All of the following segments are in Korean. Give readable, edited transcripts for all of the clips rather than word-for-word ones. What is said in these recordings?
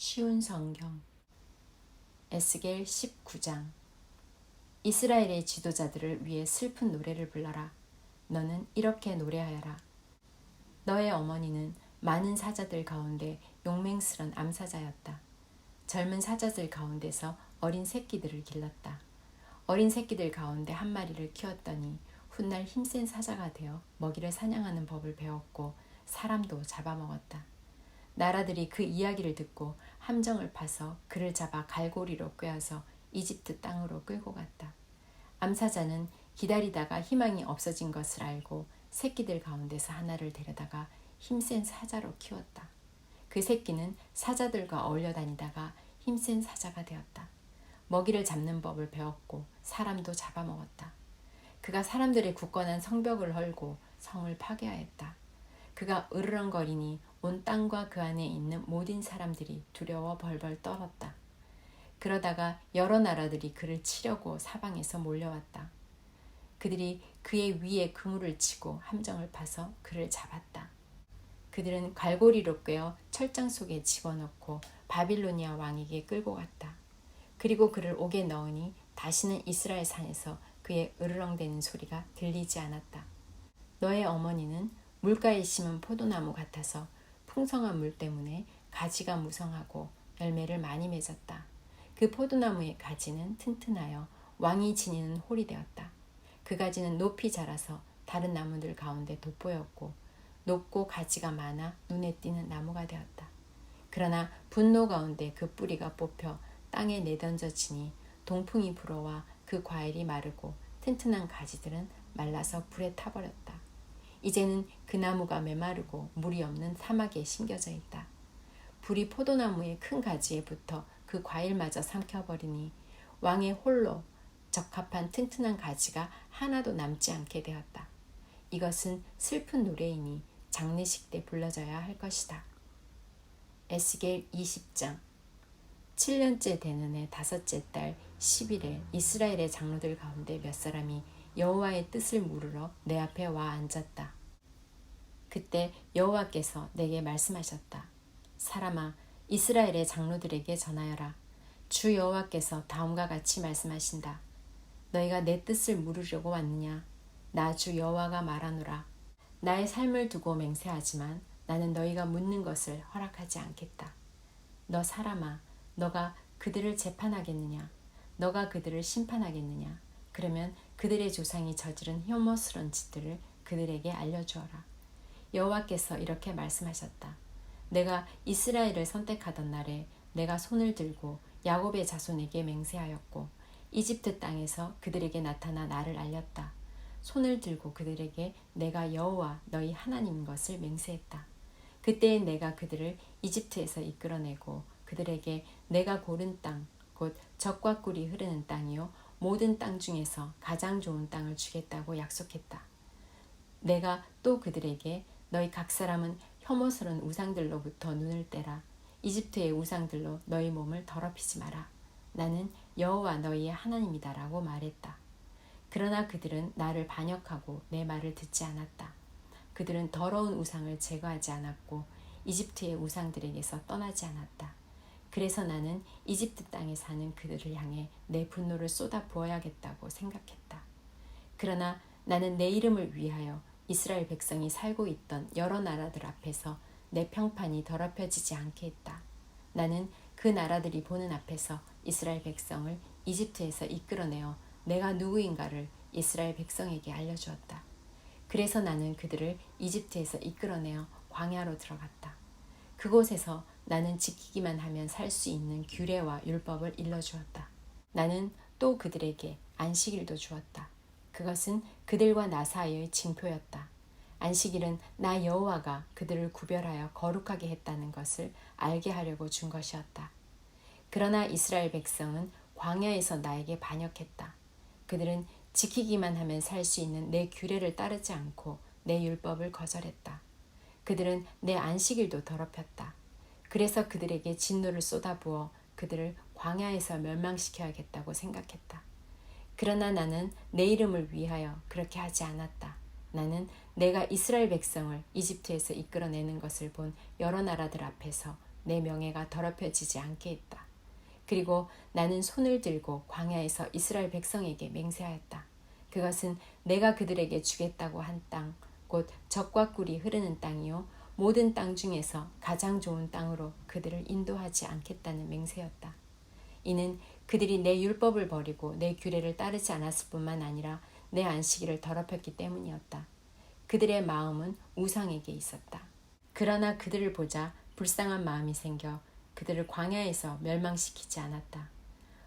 쉬운 성경 에스겔 19장. 이스라엘의 지도자들을 위해 슬픈 노래를 불러라. 너는 이렇게 노래하여라. 너의 어머니는 많은 사자들 가운데 용맹스런 암사자였다. 젊은 사자들 가운데서 어린 새끼들을 길렀다. 어린 새끼들 가운데 한 마리를 키웠더니 훗날 힘센 사자가 되어 먹이를 사냥하는 법을 배웠고 사람도 잡아먹었다. 나라들이 그 이야기를 듣고 함정을 파서 그를 잡아 갈고리로 꿰어서 이집트 땅으로 끌고 갔다. 암사자는 기다리다가 희망이 없어진 것을 알고 새끼들 가운데서 하나를 데려다가 힘센 사자로 키웠다. 그 새끼는 사자들과 어울려 다니다가 힘센 사자가 되었다. 먹이를 잡는 법을 배웠고 사람도 잡아먹었다. 그가 사람들의 굳건한 성벽을 헐고 성을 파괴하였다. 그가 으르렁거리니 온 땅과 그 안에 있는 모든 사람들이 두려워 벌벌 떨었다. 그러다가 여러 나라들이 그를 치려고 사방에서 몰려왔다. 그들이 그의 위에 그물을 치고 함정을 파서 그를 잡았다. 그들은 갈고리로 꿰어 철장 속에 집어넣고 바빌로니아 왕에게 끌고 갔다. 그리고 그를 옥에 넣으니 다시는 이스라엘 산에서 그의 으르렁대는 소리가 들리지 않았다. 너의 어머니는 물가에 심은 포도나무 같아서 풍성한 물 때문에 가지가 무성하고 열매를 많이 맺었다. 그 포도나무의 가지는 튼튼하여 왕이 지니는 홀이 되었다. 그 가지는 높이 자라서 다른 나무들 가운데 돋보였고 높고 가지가 많아 눈에 띄는 나무가 되었다. 그러나 분노 가운데 그 뿌리가 뽑혀 땅에 내던져지니 동풍이 불어와 그 과일이 마르고 튼튼한 가지들은 말라서 불에 타버렸다. 이제는 그 나무가 메마르고 물이 없는 사막에 심겨져 있다. 불이 포도나무의 큰 가지에 붙어 그 과일마저 삼켜버리니 왕의 홀로 적합한 튼튼한 가지가 하나도 남지 않게 되었다. 이것은 슬픈 노래이니 장례식 때 불러져야 할 것이다. 에스겔 20장. 7년째 되는 해 5째 달 10일에 이스라엘의 장로들 가운데 몇 사람이 여호와의 뜻을 물으러 내 앞에 와 앉았다. 그때 여호와께서 내게 말씀하셨다. 사람아, 이스라엘의 장로들에게 전하여라. 주 여호와께서 다음과 같이 말씀하신다. 너희가 내 뜻을 물으려고 왔느냐? 나 주 여호와가 말하노라. 나의 삶을 두고 맹세하지만 나는 너희가 묻는 것을 허락하지 않겠다. 너 사람아, 너가 그들을 재판하겠느냐? 너가 그들을 심판하겠느냐? 그러면 그들의 조상이 저지른 혐오스러운 짓들을 그들에게 알려주어라. 여호와께서 이렇게 말씀하셨다. 내가 이스라엘을 선택하던 날에 내가 손을 들고 야곱의 자손에게 맹세하였고 이집트 땅에서 그들에게 나타나 나를 알렸다. 손을 들고 그들에게 내가 여호와 너희 하나님인 것을 맹세했다. 그때에 내가 그들을 이집트에서 이끌어내고 그들에게 내가 고른 땅, 곧 젖과 꿀이 흐르는 땅이요 모든 땅 중에서 가장 좋은 땅을 주겠다고 약속했다. 내가 또 그들에게 너희 각 사람은 혐오스러운 우상들로부터 눈을 떼라. 이집트의 우상들로 너희 몸을 더럽히지 마라. 나는 여호와 너희의 하나님이다라고 말했다. 그러나 그들은 나를 반역하고 내 말을 듣지 않았다. 그들은 더러운 우상을 제거하지 않았고 이집트의 우상들에게서 떠나지 않았다. 그래서 나는 이집트 땅에 사는 그들을 향해 내 분노를 쏟아 부어야겠다고 생각했다. 그러나 나는 내 이름을 위하여 이스라엘 백성이 살고 있던 여러 나라들 앞에서 내 평판이 더럽혀지지 않게 했다. 나는 그 나라들이 보는 앞에서 이스라엘 백성을 이집트에서 이끌어내어 내가 누구인가를 이스라엘 백성에게 알려주었다. 그래서 나는 그들을 이집트에서 이끌어내어 광야로 들어갔다. 그곳에서 나는 지키기만 하면 살 수 있는 규례와 율법을 일러주었다. 나는 또 그들에게 안식일도 주었다. 그것은 그들과 나 사이의 징표였다. 안식일은 나 여호와가 그들을 구별하여 거룩하게 했다는 것을 알게 하려고 준 것이었다. 그러나 이스라엘 백성은 광야에서 나에게 반역했다. 그들은 지키기만 하면 살 수 있는 내 규례를 따르지 않고 내 율법을 거절했다. 그들은 내 안식일도 더럽혔다. 그래서 그들에게 진노를 쏟아부어 그들을 광야에서 멸망시켜야겠다고 생각했다. 그러나 나는 내 이름을 위하여 그렇게 하지 않았다. 나는 내가 이스라엘 백성을 이집트에서 이끌어내는 것을 본 여러 나라들 앞에서 내 명예가 더럽혀지지 않게 했다. 그리고 나는 손을 들고 광야에서 이스라엘 백성에게 맹세하였다. 그것은 내가 그들에게 주겠다고 한 땅, 곧 젖과 꿀이 흐르는 땅이요 모든 땅 중에서 가장 좋은 땅으로 그들을 인도하지 않겠다는 맹세였다. 이는 그들이 내 율법을 버리고 내 규례를 따르지 않았을 뿐만 아니라 내 안식일을 더럽혔기 때문이었다. 그들의 마음은 우상에게 있었다. 그러나 그들을 보자 불쌍한 마음이 생겨 그들을 광야에서 멸망시키지 않았다.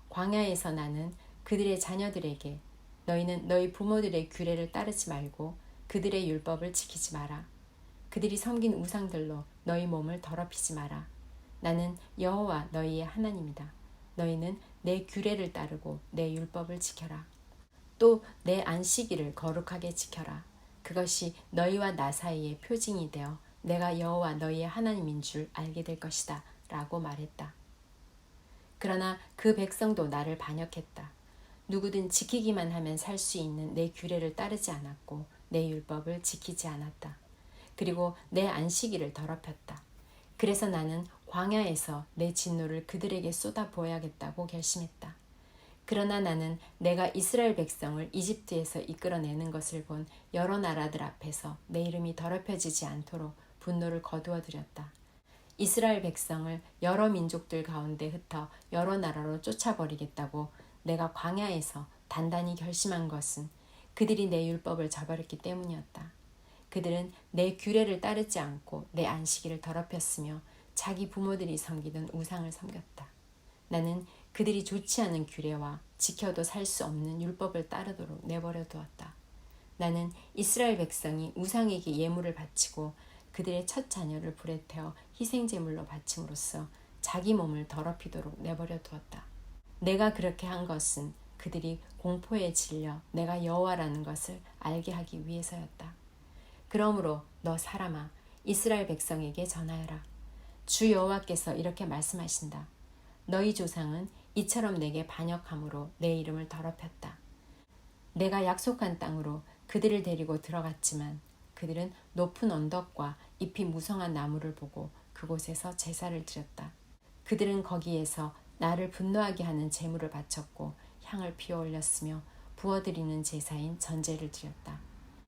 광야에서 나는 그들의 자녀들에게 너희는 너희 부모들의 규례를 따르지 말고 그들의 율법을 지키지 마라. 그들이 섬긴 우상들로 너희 몸을 더럽히지 마라. 나는 여호와 너희의 하나님이다. 너희는 내 규례를 따르고 내 율법을 지켜라. 또 내 안식일을 거룩하게 지켜라. 그것이 너희와 나 사이의 표징이 되어 내가 여호와 너희의 하나님인 줄 알게 될 것이다. 라고 말했다. 그러나 그 백성도 나를 반역했다. 누구든 지키기만 하면 살 수 있는 내 규례를 따르지 않았고 내 율법을 지키지 않았다. 그리고 내 안식일을 더럽혔다. 그래서 나는 광야에서 내 진노를 그들에게 쏟아 부어야겠다고 결심했다. 그러나 나는 내가 이스라엘 백성을 이집트에서 이끌어내는 것을 본 여러 나라들 앞에서 내 이름이 더럽혀지지 않도록 분노를 거두어들였다. 이스라엘 백성을 여러 민족들 가운데 흩어 여러 나라로 쫓아버리겠다고 내가 광야에서 단단히 결심한 것은 그들이 내 율법을 저버렸기 때문이었다. 그들은 내 규례를 따르지 않고 내 안식일을 더럽혔으며 자기 부모들이 섬기던 우상을 섬겼다. 나는 그들이 좋지 않은 규례와 지켜도 살 수 없는 율법을 따르도록 내버려 두었다. 나는 이스라엘 백성이 우상에게 예물을 바치고 그들의 첫 자녀를 불에 태워 희생제물로 바침으로써 자기 몸을 더럽히도록 내버려 두었다. 내가 그렇게 한 것은 그들이 공포에 질려 내가 여호와라는 것을 알게 하기 위해서였다. 그러므로 너 사람아 이스라엘 백성에게 전하여라. 주 여호와께서 이렇게 말씀하신다. 너희 조상은 이처럼 내게 반역함으로 내 이름을 더럽혔다. 내가 약속한 땅으로 그들을 데리고 들어갔지만 그들은 높은 언덕과 잎이 무성한 나무를 보고 그곳에서 제사를 드렸다. 그들은 거기에서 나를 분노하게 하는 제물을 바쳤고 향을 피워 올렸으며 부어드리는 제사인 전제를 드렸다.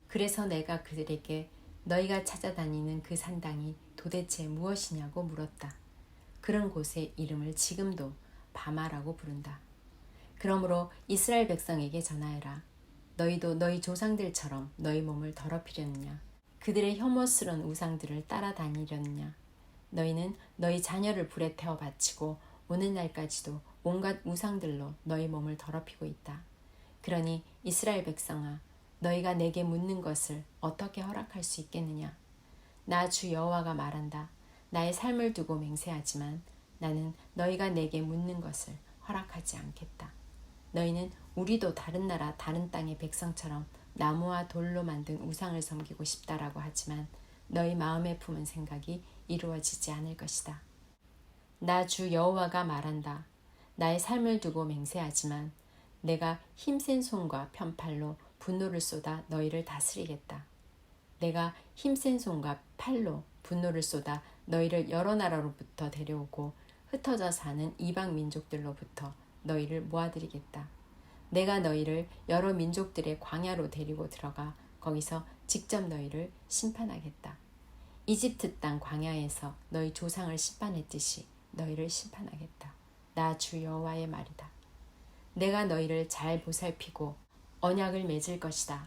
그래서 내가 그들에게 너희가 찾아다니는 그 산당이 도대체 무엇이냐고 물었다. 그런 곳의 이름을 지금도 바마라고 부른다. 그러므로 이스라엘 백성에게 전하여라. 너희도 너희 조상들처럼 너희 몸을 더럽히려느냐? 그들의 혐오스러운 우상들을 따라다니려느냐? 너희는 너희 자녀를 불에 태워 바치고 오늘날까지도 온갖 우상들로 너희 몸을 더럽히고 있다. 그러니 이스라엘 백성아, 너희가 내게 묻는 것을 어떻게 허락할 수 있겠느냐? 나 주 여호와가 말한다. 나의 삶을 두고 맹세하지만 나는 너희가 내게 묻는 것을 허락하지 않겠다. 너희는 우리도 다른 나라 다른 땅의 백성처럼 나무와 돌로 만든 우상을 섬기고 싶다라고 하지만 너희 마음에 품은 생각이 이루어지지 않을 것이다. 나 주 여호와가 말한다. 나의 삶을 두고 맹세하지만 내가 힘센 손과 편팔로 분노를 쏟아 너희를 다스리겠다. 내가 힘센 손과 팔로 분노를 쏟아 너희를 여러 나라로부터 데려오고 흩어져 사는 이방 민족들로부터 너희를 모아들이겠다. 내가 너희를 여러 민족들의 광야로 데리고 들어가 거기서 직접 너희를 심판하겠다. 이집트 땅 광야에서 너희 조상을 심판했듯이 너희를 심판하겠다. 나 주 여호와의 말이다. 내가 너희를 잘 보살피고 언약을 맺을 것이다.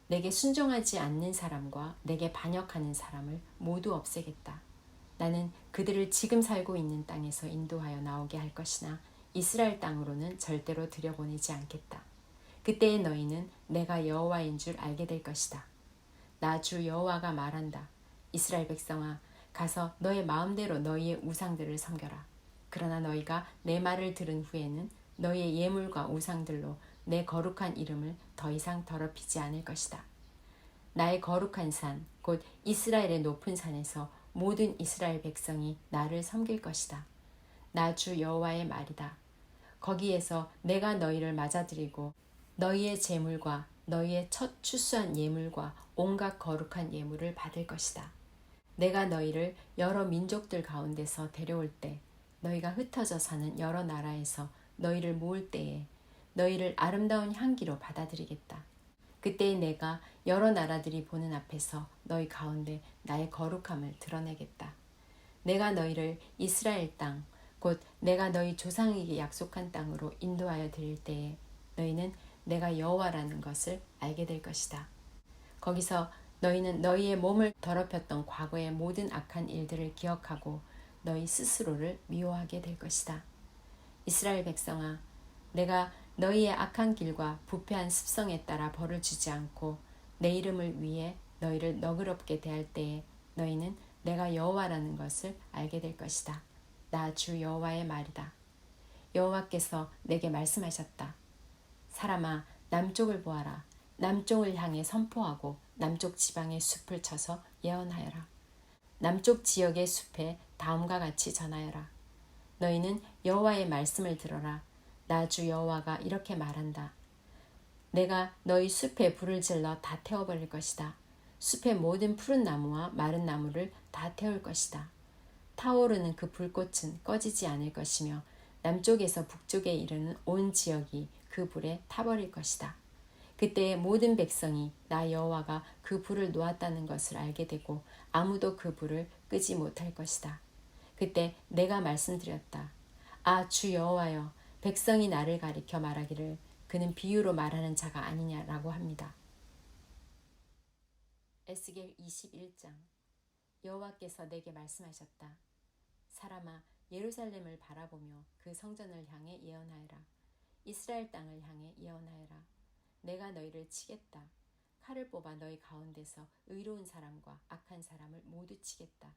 내게 순종하지 않는 사람과 내게 반역하는 사람을 모두 없애겠다. 나는 그들을 지금 살고 있는 땅에서 인도하여 나오게 할 것이나 이스라엘 땅으로는 절대로 들여보내지 않겠다. 그때에 너희는 내가 여호와인 줄 알게 될 것이다. 나 주 여호와가 말한다. 이스라엘 백성아, 가서 너의 마음대로 너희의 우상들을 섬겨라. 그러나 너희가 내 말을 들은 후에는 너희의 예물과 우상들로 내 거룩한 이름을 더 이상 더럽히지 않을 것이다. 나의 거룩한 산, 곧 이스라엘의 높은 산에서 모든 이스라엘 백성이 나를 섬길 것이다. 나 주 여호와의 말이다. 거기에서 내가 너희를 맞아들이고 너희의 제물과 너희의 첫 추수한 예물과 온갖 거룩한 예물을 받을 것이다. 내가 너희를 여러 민족들 가운데서 데려올 때 너희가 흩어져 사는 여러 나라에서 너희를 모을 때에 너희를 아름다운 향기로 받아들이겠다. 그때에 내가 여러 나라들이 보는 앞에서 너희 가운데 나의 거룩함을 드러내겠다. 내가 너희를 이스라엘 땅, 곧 내가 너희 조상에게 약속한 땅으로 인도하여 드릴 때에 너희는 내가 여호와라는 것을 알게 될 것이다. 거기서 너희는 너희의 몸을 더럽혔던 과거의 모든 악한 일들을 기억하고 너희 스스로를 미워하게 될 것이다. 이스라엘 백성아, 내가 너희의 악한 길과 부패한 습성에 따라 벌을 주지 않고 내 이름을 위해 너희를 너그럽게 대할 때에 너희는 내가 여호와라는 것을 알게 될 것이다. 나 주 여호와의 말이다. 여호와께서 내게 말씀하셨다. 사람아, 남쪽을 보아라. 남쪽을 향해 선포하고 남쪽 지방의 숲을 쳐서 예언하여라. 남쪽 지역의 숲에 다음과 같이 전하여라. 너희는 여호와의 말씀을 들어라. 나 주 여호와가 이렇게 말한다. 내가 너희 숲에 불을 질러 다 태워버릴 것이다. 숲의 모든 푸른 나무와 마른 나무를 다 태울 것이다. 타오르는 그 불꽃은 꺼지지 않을 것이며 남쪽에서 북쪽에 이르는 온 지역이 그 불에 타버릴 것이다. 그때의 모든 백성이 나 여호와가 그 불을 놓았다는 것을 알게 되고 아무도 그 불을 끄지 못할 것이다. 그때 내가 말씀드렸다. 아, 주 여호와여, 백성이 나를 가리켜 말하기를 그는 비유로 말하는 자가 아니냐라고 합니다. 에스겔 21장. 여호와께서 내게 말씀하셨다. 사람아, 예루살렘을 바라보며 그 성전을 향해 예언하여라. 이스라엘 땅을 향해 예언하여라. 내가 너희를 치겠다. 칼을 뽑아 너희 가운데서 의로운 사람과 악한 사람을 모두 치겠다.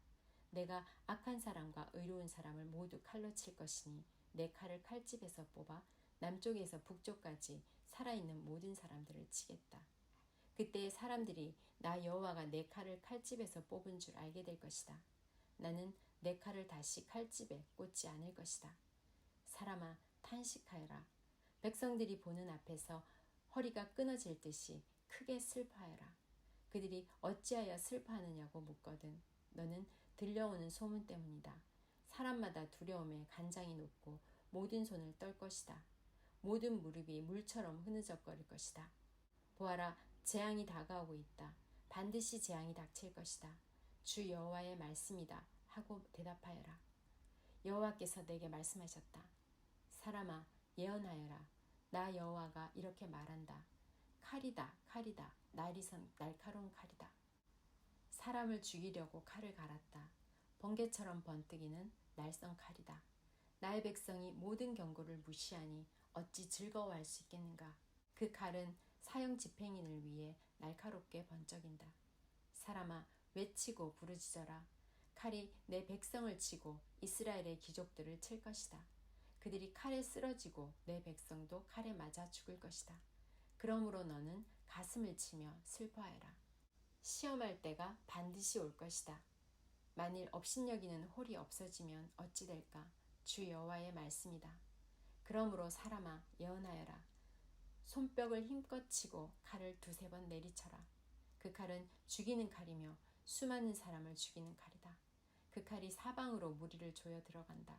내가 악한 사람과 의로운 사람을 모두 칼로 칠 것이니 내 칼을 칼집에서 뽑아 남쪽에서 북쪽까지 살아있는 모든 사람들을 치겠다. 그때 사람들이 나 여호와가 내 칼을 칼집에서 뽑은 줄 알게 될 것이다. 나는 내 칼을 다시 칼집에 꽂지 않을 것이다. 사람아, 탄식하여라. 백성들이 보는 앞에서 허리가 끊어질 듯이 크게 슬퍼하여라. 그들이 어찌하여 슬퍼하느냐고 묻거든 너는 들려오는 소문 때문이다. 사람마다 두려움에 간장이 녹고 모든 손을 떨 것이다. 모든 무릎이 물처럼 흐느적거릴 것이다. 보아라, 재앙이 다가오고 있다. 반드시 재앙이 닥칠 것이다. 주 여호와의 말씀이다 하고 대답하여라. 여호와께서 내게 말씀하셨다. 사람아, 예언하여라. 나 여호와가 이렇게 말한다. 칼이다, 칼이다. 날카로운 칼이다. 사람을 죽이려고 칼을 갈았다. 번개처럼 번뜩이는 날쌘 칼이다. 나의 백성이 모든 경고를 무시하니 어찌 즐거워할 수 있겠는가. 그 칼은 사형 집행인을 위해 날카롭게 번쩍인다. 사람아, 외치고 부르짖어라. 칼이 내 백성을 치고 이스라엘의 귀족들을 칠 것이다. 그들이 칼에 쓰러지고 내 백성도 칼에 맞아 죽을 것이다. 그러므로 너는 가슴을 치며 슬퍼하여라. 시험할 때가 반드시 올 것이다. 만일 업신여기는 홀이 없어지면 어찌 될까? 주 여호와의 말씀이다. 그러므로 사람아, 예언하여라. 손뼉을 힘껏 치고 칼을 두세 번 내리쳐라. 그 칼은 죽이는 칼이며 수많은 사람을 죽이는 칼이다. 그 칼이 사방으로 무리를 조여 들어간다.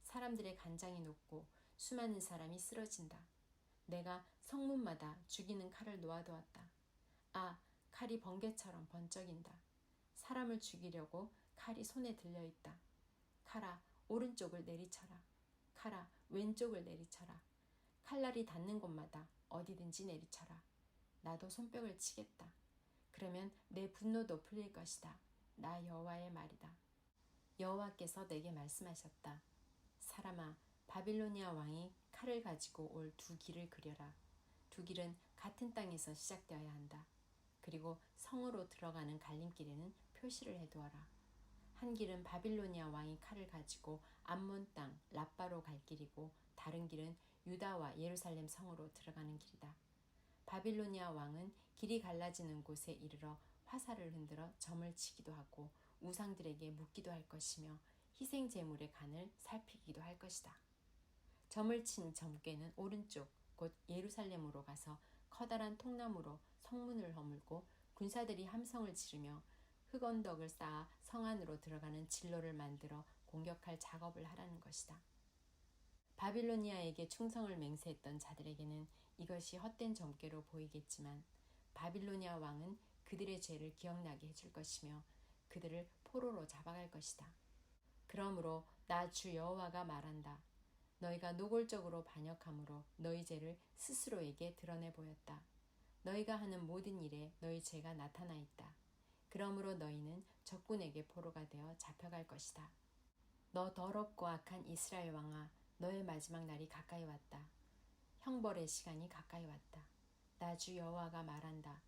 사람들의 간장이 녹고 수많은 사람이 쓰러진다. 내가 성문마다 죽이는 칼을 놓아두었다. 아, 칼이 번개처럼 번쩍인다. 사람을 죽이려고 칼이 손에 들려있다. 칼아, 오른쪽을 내리쳐라. 칼아, 왼쪽을 내리쳐라. 칼날이 닿는 곳마다 어디든지 내리쳐라. 나도 손뼉을 치겠다. 그러면 내 분노도 풀릴 것이다. 나 여호와의 말이다. 여호와께서 내게 말씀하셨다. 사람아, 바빌로니아 왕이 칼을 가지고 올 두 길을 그려라. 두 길은 같은 땅에서 시작되어야 한다. 그리고 성으로 들어가는 갈림길에는 표시를 해두어라. 한 길은 바빌로니아 왕이 칼을 가지고 암몬 땅 라빠로 갈 길이고 다른 길은 유다와 예루살렘 성으로 들어가는 길이다. 바빌로니아 왕은 길이 갈라지는 곳에 이르러 화살을 흔들어 점을 치기도 하고 우상들에게 묻기도 할 것이며 희생 제물의 간을 살피기도 할 것이다. 점을 친 점괘는 오른쪽 곧 예루살렘으로 가서 커다란 통나무로 성문을 허물고 군사들이 함성을 지르며 흙언덕을 쌓아 성 안으로 들어가는 진로를 만들어 공격할 작업을 하라는 것이다. 바빌로니아에게 충성을 맹세했던 자들에게는 이것이 헛된 점괘로 보이겠지만 바빌로니아 왕은 그들의 죄를 기억나게 해줄 것이며 그들을 포로로 잡아갈 것이다. 그러므로 나 주 여호와가 말한다. 너희가 노골적으로 반역함으로 너희 죄를 스스로에게 드러내 보였다. 너희가 하는 모든 일에 너희 죄가 나타나 있다. 그러므로 너희는 적군에게 포로가 되어 잡혀갈 것이다. 너 더럽고 악한 이스라엘 왕아, 너의 마지막 날이 가까이 왔다. 형벌의 시간이 가까이 왔다. 나 주 여호와가 말한다.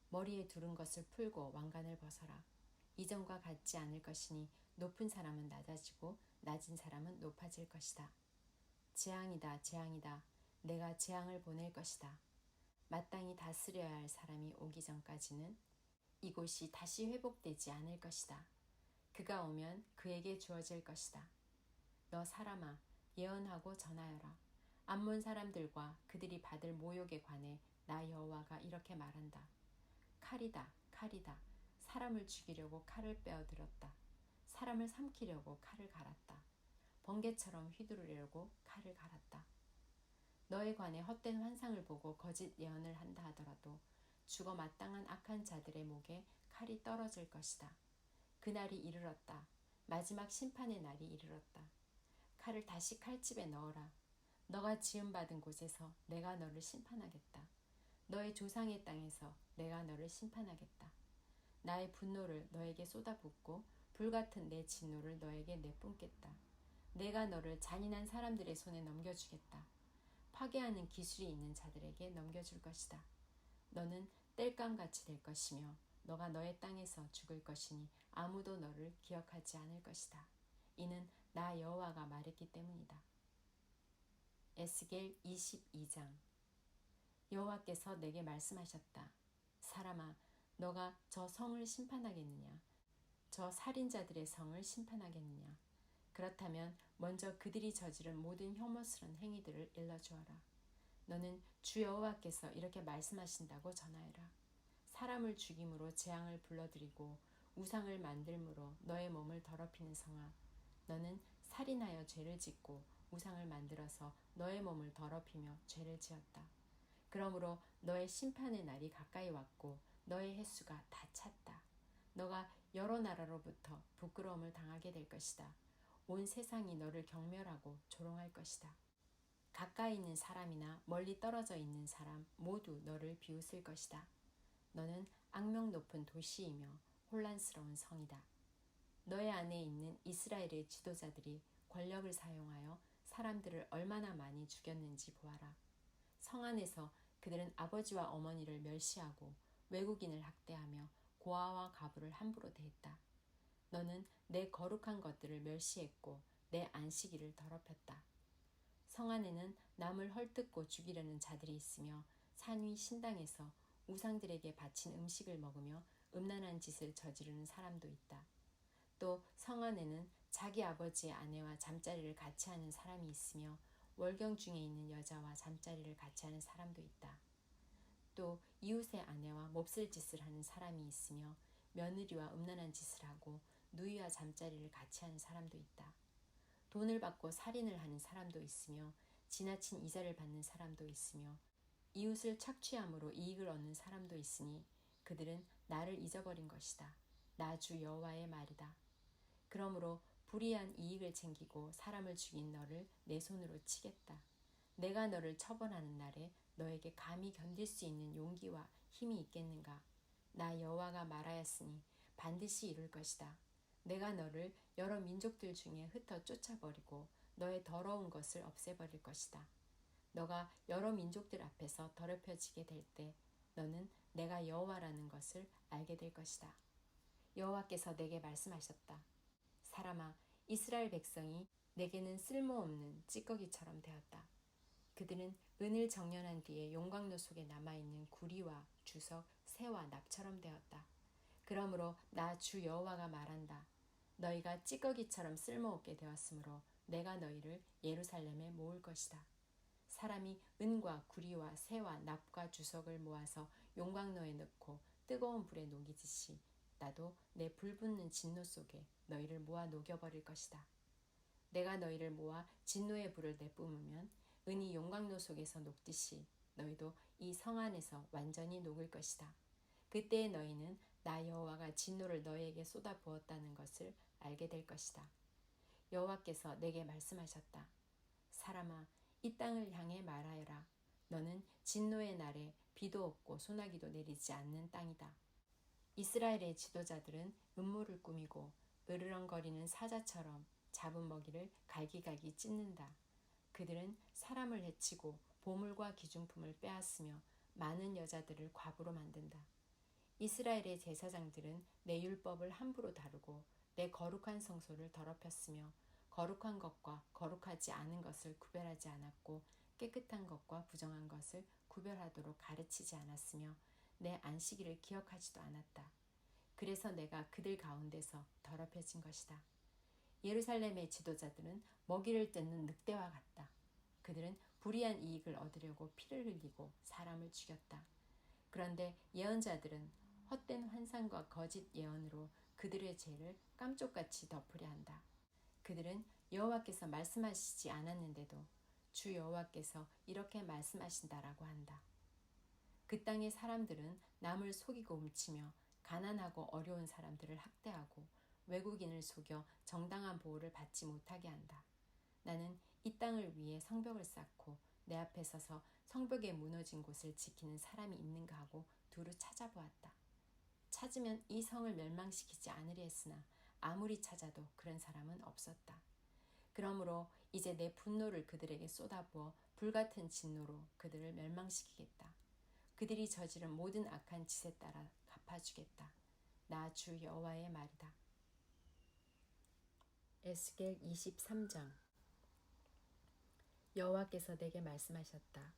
머리에 두른 것을 풀고 왕관을 벗어라. 이전과 같지 않을 것이니 높은 사람은 낮아지고 낮은 사람은 높아질 것이다. 재앙이다, 재앙이다. 내가 재앙을 보낼 것이다. 마땅히 다스려야 할 사람이 오기 전까지는 이곳이 다시 회복되지 않을 것이다. 그가 오면 그에게 주어질 것이다. 너 사람아, 예언하고 전하여라. 암몬 사람들과 그들이 받을 모욕에 관해 나 여호와가 이렇게 말한다. 칼이다, 칼이다. 사람을 죽이려고 칼을 빼어들었다. 사람을 삼키려고 칼을 갈았다. 번개처럼 휘두르려고 칼을 갈았다. 너에 관해 헛된 환상을 보고 거짓 예언을 한다 하더라도 죽어 마땅한 악한 자들의 목에 칼이 떨어질 것이다. 그날이 이르렀다. 마지막 심판의 날이 이르렀다. 칼을 다시 칼집에 넣어라. 너가 지음받은 곳에서 내가 너를 심판하겠다. 너의 조상의 땅에서 내가 너를 심판하겠다. 나의 분노를 너에게 쏟아붓고 불같은 내 진노를 너에게 내뿜겠다. 내가 너를 잔인한 사람들의 손에 넘겨주겠다. 파괴하는 기술이 있는 자들에게 넘겨줄 것이다. 너는 땔감같이 될 것이며 너가 너의 땅에서 죽을 것이니 아무도 너를 기억하지 않을 것이다. 이는 나 여호와가 말했기 때문이다. 에스겔 22장. 여호와께서 내게 말씀하셨다. 사람아, 너가 저 성을 심판하겠느냐? 저 살인자들의 성을 심판하겠느냐? 그렇다면 먼저 그들이 저지른 모든 혐오스러운 행위들을 일러주어라. 너는 주 여호와께서 이렇게 말씀하신다고 전하여라. 사람을 죽임으로 재앙을 불러들이고 우상을 만들므로 너의 몸을 더럽히는 성아, 너는 살인하여 죄를 짓고 우상을 만들어서 너의 몸을 더럽히며 죄를 지었다. 그러므로 너의 심판의 날이 가까이 왔고 너의 횟수가 다 찼다. 너가 여러 나라로부터 부끄러움을 당하게 될 것이다. 온 세상이 너를 경멸하고 조롱할 것이다. 가까이 있는 사람이나 멀리 떨어져 있는 사람 모두 너를 비웃을 것이다. 너는 악명 높은 도시이며 혼란스러운 성이다. 너의 안에 있는 이스라엘의 지도자들이 권력을 사용하여 사람들을 얼마나 많이 죽였는지 보아라. 성 안에서 그들은 아버지와 어머니를 멸시하고 외국인을 학대하며 고아와 가부를 함부로 대했다. 너는 내 거룩한 것들을 멸시했고 내 안식일을 더럽혔다. 성 안에는 남을 헐뜯고 죽이려는 자들이 있으며 산 위 신당에서 우상들에게 바친 음식을 먹으며 음란한 짓을 저지르는 사람도 있다. 또 성 안에는 자기 아버지의 아내와 잠자리를 같이 하는 사람이 있으며 월경 중에 있는 여자와 잠자리를 같이 하는 사람도 있다. 또 이웃의 아내와 몹쓸 짓을 하는 사람이 있으며 며느리와 음란한 짓을 하고 누이와 잠자리를 같이 하는 사람도 있다. 돈을 받고 살인을 하는 사람도 있으며 지나친 이자를 받는 사람도 있으며 이웃을 착취함으로 이익을 얻는 사람도 있으니 그들은 나를 잊어버린 것이다. 나 주 여호와의 말이다. 그러므로 불의한 이익을 챙기고 사람을 죽인 너를 내 손으로 치겠다. 내가 너를 처벌하는 날에 너에게 감히 견딜 수 있는 용기와 힘이 있겠는가? 나 여호와가 말하였으니 반드시 이룰 것이다. 내가 너를 여러 민족들 중에 흩어 쫓아버리고 너의 더러운 것을 없애버릴 것이다. 너가 여러 민족들 앞에서 더럽혀지게 될 때 너는 내가 여호와라는 것을 알게 될 것이다. 여호와께서 내게 말씀하셨다. 사람아, 이스라엘 백성이 내게는 쓸모없는 찌꺼기처럼 되었다. 그들은 은을 정연한 뒤에 용광로 속에 남아있는 구리와 주석, 새와 납처럼 되었다. 그러므로 나 주 여호와가 말한다. 너희가 찌꺼기처럼 쓸모없게 되었으므로 내가 너희를 예루살렘에 모을 것이다. 사람이 은과 구리와 새와 납과 주석을 모아서 용광로에 넣고 뜨거운 불에 녹이듯이 나도 내 불붙는 진노 속에 너희를 모아 녹여버릴 것이다. 내가 너희를 모아 진노의 불을 내뿜으면 은이 용광로 속에서 녹듯이 너희도 이 성 안에서 완전히 녹을 것이다. 그때에 너희는 나 여호와가 진노를 너희에게 쏟아 부었다는 것을 알게 될 것이다. 여호와께서 내게 말씀하셨다. 사람아, 이 땅을 향해 말하여라. 너는 진노의 날에 비도 없고 소나기도 내리지 않는 땅이다. 이스라엘의 지도자들은 음모를 꾸미고 으르렁거리는 사자처럼 잡은 먹이를 갈기갈기 찢는다. 그들은 사람을 해치고 보물과 기중품을 빼앗으며 많은 여자들을 과부로 만든다. 이스라엘의 제사장들은 내 율법을 함부로 다루고 내 거룩한 성소를 더럽혔으며 거룩한 것과 거룩하지 않은 것을 구별하지 않았고 깨끗한 것과 부정한 것을 구별하도록 가르치지 않았으며 내 안식일을 기억하지도 않았다. 그래서 내가 그들 가운데서 더럽혀진 것이다. 예루살렘의 지도자들은 먹이를 뜯는 늑대와 같다. 그들은 불의한 이익을 얻으려고 피를 흘리고 사람을 죽였다. 그런데 예언자들은 헛된 환상과 거짓 예언으로 그들의 죄를 깜쪽같이 덮으려 한다. 그들은 여호와께서 말씀하시지 않았는데도 주 여호와께서 이렇게 말씀하신다라고 한다. 그 땅의 사람들은 남을 속이고 훔치며 가난하고 어려운 사람들을 학대하고 외국인을 속여 정당한 보호를 받지 못하게 한다. 나는 이 땅을 위해 성벽을 쌓고 내 앞에 서서 성벽에 무너진 곳을 지키는 사람이 있는가 하고 두루 찾아보았다. 찾으면 이 성을 멸망시키지 않으리 했으나 아무리 찾아도 그런 사람은 없었다. 그러므로 이제 내 분노를 그들에게 쏟아부어 불같은 진노로 그들을 멸망시키겠다. 그들이 저지른 모든 악한 짓에 따라 갚아주겠다. 나 주 여호와의 말이다. 에스겔 23장. 여호와께서 내게 말씀하셨다.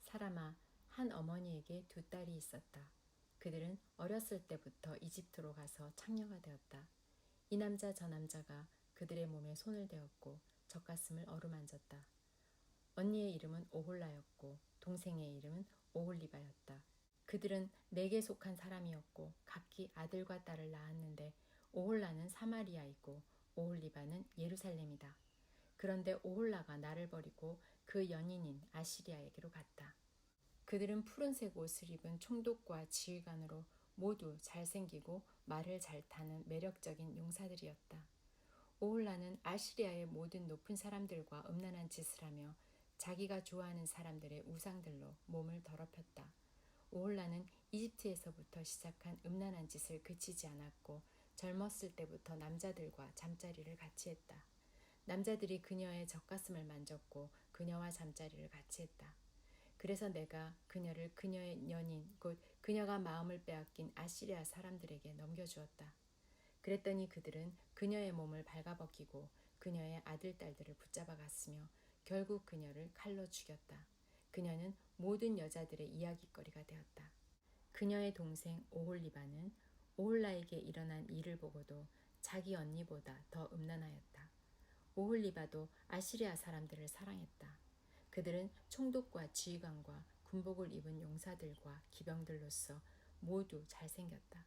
사람아, 한 어머니에게 두 딸이 있었다. 그들은 어렸을 때부터 이집트로 가서 창녀가 되었다. 이 남자 저 남자가 그들의 몸에 손을 대었고 젖가슴을 어루만졌다. 언니의 이름은 오홀라였고 동생의 이름은 오홀리바였다. 그들은 내게 속한 사람이었고 각기 아들과 딸을 낳았는데 오홀라는 사마리아이고 오홀리바는 예루살렘이다. 그런데 오홀라가 나를 버리고 그 연인인 아시리아에게로 갔다. 그들은 푸른색 옷을 입은 총독과 지휘관으로 모두 잘생기고 말을 잘 타는 매력적인 용사들이었다. 오홀라는 아시리아의 모든 높은 사람들과 음란한 짓을 하며 자기가 좋아하는 사람들의 우상들로 몸을 더럽혔다. 오홀라는 이집트에서부터 시작한 음란한 짓을 그치지 않았고 젊었을 때부터 남자들과 잠자리를 같이 했다. 남자들이 그녀의 젖가슴을 만졌고 그녀와 잠자리를 같이 했다. 그래서 내가 그녀를 그녀의 연인 곧 그녀가 마음을 빼앗긴 아시리아 사람들에게 넘겨주었다. 그랬더니 그들은 그녀의 몸을 발가벗기고 그녀의 아들 딸들을 붙잡아 갔으며 결국 그녀를 칼로 죽였다. 그녀는 모든 여자들의 이야깃거리가 되었다. 그녀의 동생 오홀리바는 오홀라에게 일어난 일을 보고도 자기 언니보다 더 음란하였다. 오홀리바도 아시리아 사람들을 사랑했다. 그들은 총독과 지휘관과 군복을 입은 용사들과 기병들로서 모두 잘생겼다.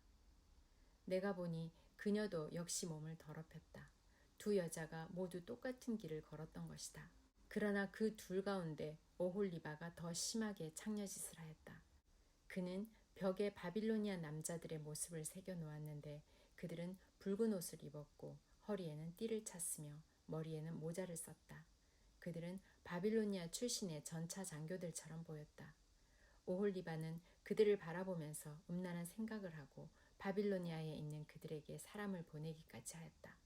내가 보니 그녀도 역시 몸을 더럽혔다. 두 여자가 모두 똑같은 길을 걸었던 것이다. 그러나 그 둘 가운데 오홀리바가 더 심하게 창녀짓을 하였다. 그는 벽에 바빌로니아 남자들의 모습을 새겨 놓았는데 그들은 붉은 옷을 입었고 허리에는 띠를 찼으며 머리에는 모자를 썼다. 그들은 바빌로니아 출신의 전차 장교들처럼 보였다. 오홀리바는 그들을 바라보면서 음란한 생각을 하고 바빌로니아에 있는 그들에게 사람을 보내기까지 하였다.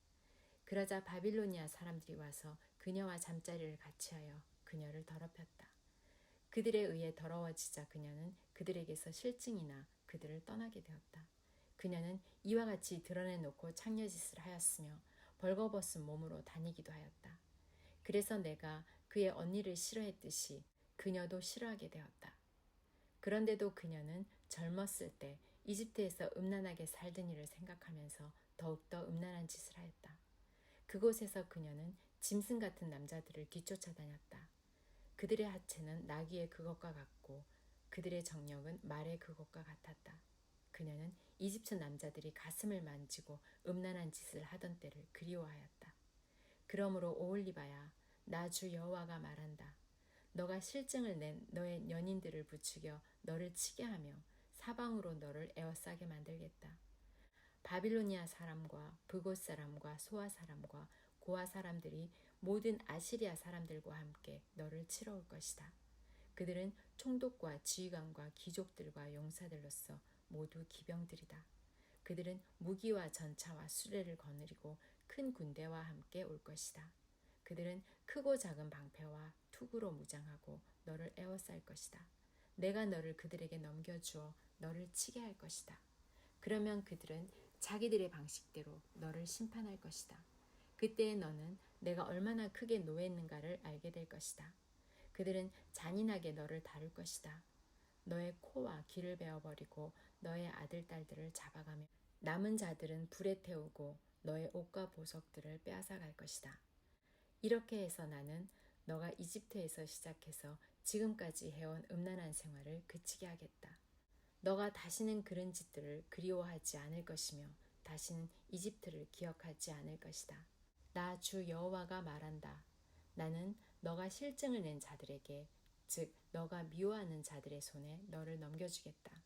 그러자 바빌로니아 사람들이 와서 그녀와 잠자리를 같이 하여 그녀를 더럽혔다. 그들에 의해 더러워지자 그녀는 그들에게서 실증이나 그들을 떠나게 되었다. 그녀는 이와 같이 드러내놓고 창녀짓을 하였으며 벌거벗은 몸으로 다니기도 하였다. 그래서 내가 그의 언니를 싫어했듯이 그녀도 싫어하게 되었다. 그런데도 그녀는 젊었을 때 이집트에서 음란하게 살던 일을 생각하면서 더욱더 음란한 짓을 하였다. 그곳에서 그녀는 짐승 같은 남자들을 뒤쫓아다녔다. 그들의 하체는 나귀의 그것과 같고 그들의 정력은 말의 그것과 같았다. 그녀는 이집트 남자들이 가슴을 만지고 음란한 짓을 하던 때를 그리워하였다. 그러므로 오홀리바야, 나 주 여호와가 말한다. 너가 실증을 낸 너의 연인들을 부추겨 너를 치게 하며 사방으로 너를 에워싸게 만들겠다. 바빌로니아 사람과 브곳 사람과 소아 사람과 고아 사람들이 모든 아시리아 사람들과 함께 너를 치러 올 것이다. 그들은 총독과 지휘관과 귀족들과 용사들로서 모두 기병들이다. 그들은 무기와 전차와 수레를 거느리고 큰 군대와 함께 올 것이다. 그들은 크고 작은 방패와 투구로 무장하고 너를 에워쌀 것이다. 내가 너를 그들에게 넘겨주어 너를 치게 할 것이다. 그러면 그들은 자기들의 방식대로 너를 심판할 것이다. 그때에 너는 내가 얼마나 크게 노했는가를 알게 될 것이다. 그들은 잔인하게 너를 다룰 것이다. 너의 코와 귀를 베어버리고 너의 아들, 딸들을 잡아가며 남은 자들은 불에 태우고 너의 옷과 보석들을 빼앗아갈 것이다. 이렇게 해서 나는 너가 이집트에서 시작해서 지금까지 해온 음란한 생활을 그치게 하겠다. 너가 다시는 그런 짓들을 그리워하지 않을 것이며 다시는 이집트를 기억하지 않을 것이다. 나 주 여호와가 말한다. 나는 너가 실증을 낸 자들에게, 즉 너가 미워하는 자들의 손에 너를 넘겨주겠다.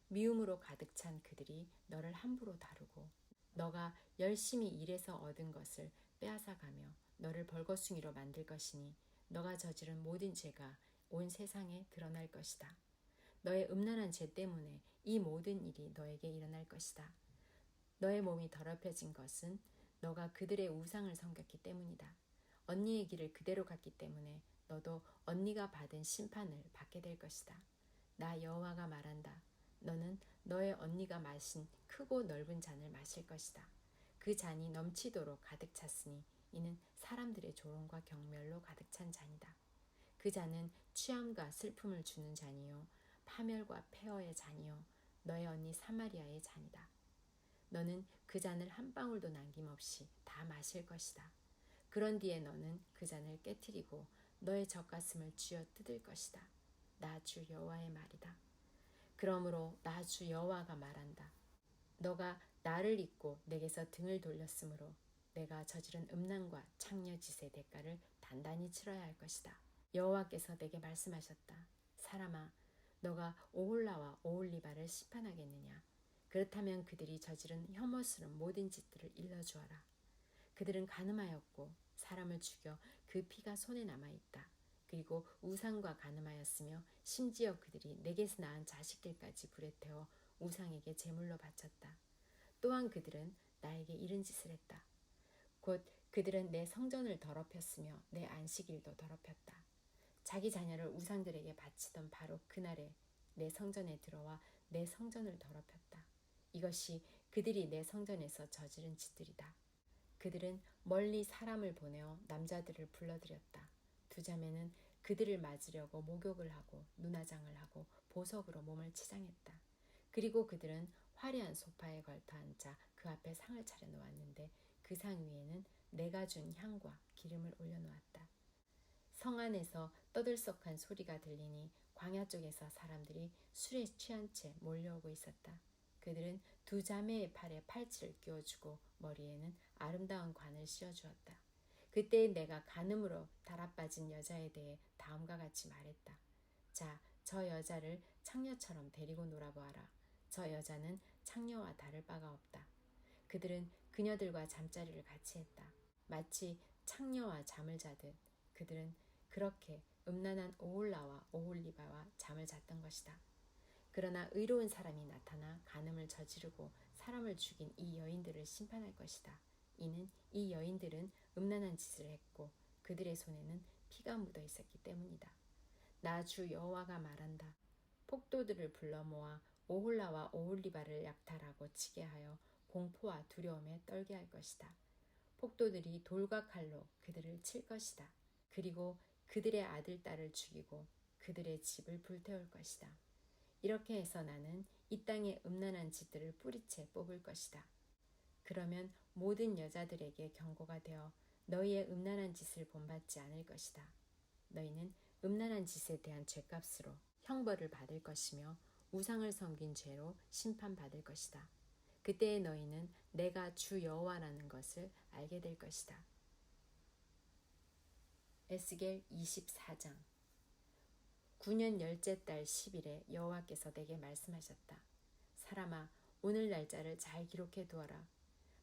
미움으로 가득 찬 그들이 너를 함부로 다루고 너가 열심히 일해서 얻은 것을 빼앗아가며 너를 벌거숭이로 만들 것이니 너가 저지른 모든 죄가 온 세상에 드러날 것이다. 너의 음란한 죄 때문에 이 모든 일이 너에게 일어날 것이다. 너의 몸이 더럽혀진 것은 너가 그들의 우상을 섬겼기 때문이다. 언니의 길을 그대로 갔기 때문에 너도 언니가 받은 심판을 받게 될 것이다. 나 여호와가 말한다. 너는 너의 언니가 마신 크고 넓은 잔을 마실 것이다. 그 잔이 넘치도록 가득 찼으니 이는 사람들의 조롱과 경멸로 가득 찬 잔이다. 그 잔은 취함과 슬픔을 주는 잔이요 파멸과 폐허의 잔이요 너의 언니 사마리아의 잔이다. 너는 그 잔을 한 방울도 남김없이 다 마실 것이다. 그런 뒤에 너는 그 잔을 깨트리고 너의 젖가슴을 쥐어 뜯을 것이다. 나 주 여호와의 말이다. 그러므로 나 주 여호와가 말한다. 너가 나를 잊고 내게서 등을 돌렸으므로 내가 저지른 음란과 창녀짓의 대가를 단단히 치러야 할 것이다. 여호와께서 내게 말씀하셨다. 사람아, 너가 오홀라와 오홀리바를 심판하겠느냐? 그렇다면 그들이 저지른 혐오스러운 모든 짓들을 일러주어라. 그들은 간음하였고 사람을 죽여 그 피가 손에 남아있다. 그리고 우상과 간음하였으며 심지어 그들이 내게서 낳은 자식들까지 불에 태워 우상에게 제물로 바쳤다. 또한 그들은 나에게 이런 짓을 했다. 곧 그들은 내 성전을 더럽혔으며 내 안식일도 더럽혔다. 자기 자녀를 우상들에게 바치던 바로 그날에 내 성전에 들어와 내 성전을 더럽혔다. 이것이 그들이 내 성전에서 저지른 짓들이다. 그들은 멀리 사람을 보내어 남자들을 불러들였다. 두 자매는 그들을 맞으려고 목욕을 하고 눈화장을 하고 보석으로 몸을 치장했다. 그리고 그들은 화려한 소파에 걸터 앉아 그 앞에 상을 차려놓았는데 그 상 위에는 내가 준 향과 기름을 올려놓았다. 성 안에서 떠들썩한 소리가 들리니 광야 쪽에서 사람들이 술에 취한 채 몰려오고 있었다. 그들은 두 자매의 팔에 팔찌를 끼워주고 머리에는 아름다운 관을 씌워주었다. 그때 내가 간음으로 달아빠진 여자에 대해 다음과 같이 말했다. 자, 저 여자를 창녀처럼 데리고 놀아보아라. 저 여자는 창녀와 다를 바가 없다. 그들은 그녀들과 잠자리를 같이 했다. 마치 창녀와 잠을 자듯 그들은 그렇게 음란한 오홀라와 오홀리바와 잠을 잤던 것이다. 그러나 의로운 사람이 나타나 간음을 저지르고 사람을 죽인 이 여인들을 심판할 것이다. 이는 이 여인들은 음란한 짓을 했고 그들의 손에는 피가 묻어 있었기 때문이다. 나 주 여호와가 말한다. 폭도들을 불러 모아 오홀라와 오홀리바를 약탈하고 치게 하여 공포와 두려움에 떨게 할 것이다. 폭도들이 돌과 칼로 그들을 칠 것이다. 그리고 그들의 아들, 딸을 죽이고 그들의 집을 불태울 것이다. 이렇게 해서 나는 이 땅의 음란한 짓들을 뿌리채 뽑을 것이다. 그러면 모든 여자들에게 경고가 되어 너희의 음란한 짓을 본받지 않을 것이다. 너희는 음란한 짓에 대한 죗값으로 형벌을 받을 것이며 우상을 섬긴 죄로 심판받을 것이다. 그때에 너희는 내가 주 여호와라는 것을 알게 될 것이다. 에스겔 24장. 9년 열째 달 10일에 여호와께서 내게 말씀하셨다. 사람아, 오늘 날짜를 잘 기록해 두어라.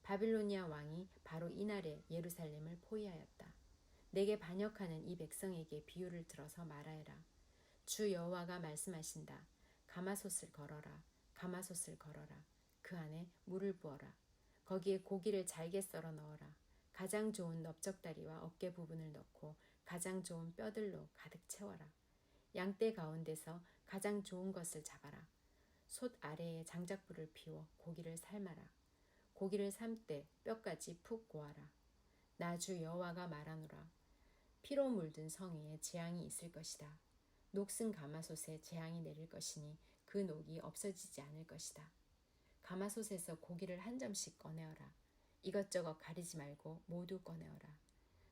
바빌로니아 왕이 바로 이날에 예루살렘을 포위하였다. 내게 반역하는 이 백성에게 비유를 들어서 말하여라. 주 여호와가 말씀하신다. 가마솥을 걸어라. 가마솥을 걸어라. 그 안에 물을 부어라. 거기에 고기를 잘게 썰어 넣어라. 가장 좋은 넓적다리와 어깨 부분을 넣고 가장 좋은 뼈들로 가득 채워라. 양떼 가운데서 가장 좋은 것을 잡아라. 솥 아래에 장작불을 피워 고기를 삶아라. 고기를 삶때 뼈까지 푹 고아라. 나 주 여호와가 말하노라. 피로 물든 성 위에 재앙이 있을 것이다. 녹슨 가마솥에 재앙이 내릴 것이니 그 녹이 없어지지 않을 것이다. 가마솥에서 고기를 한 점씩 꺼내어라. 이것저것 가리지 말고 모두 꺼내어라.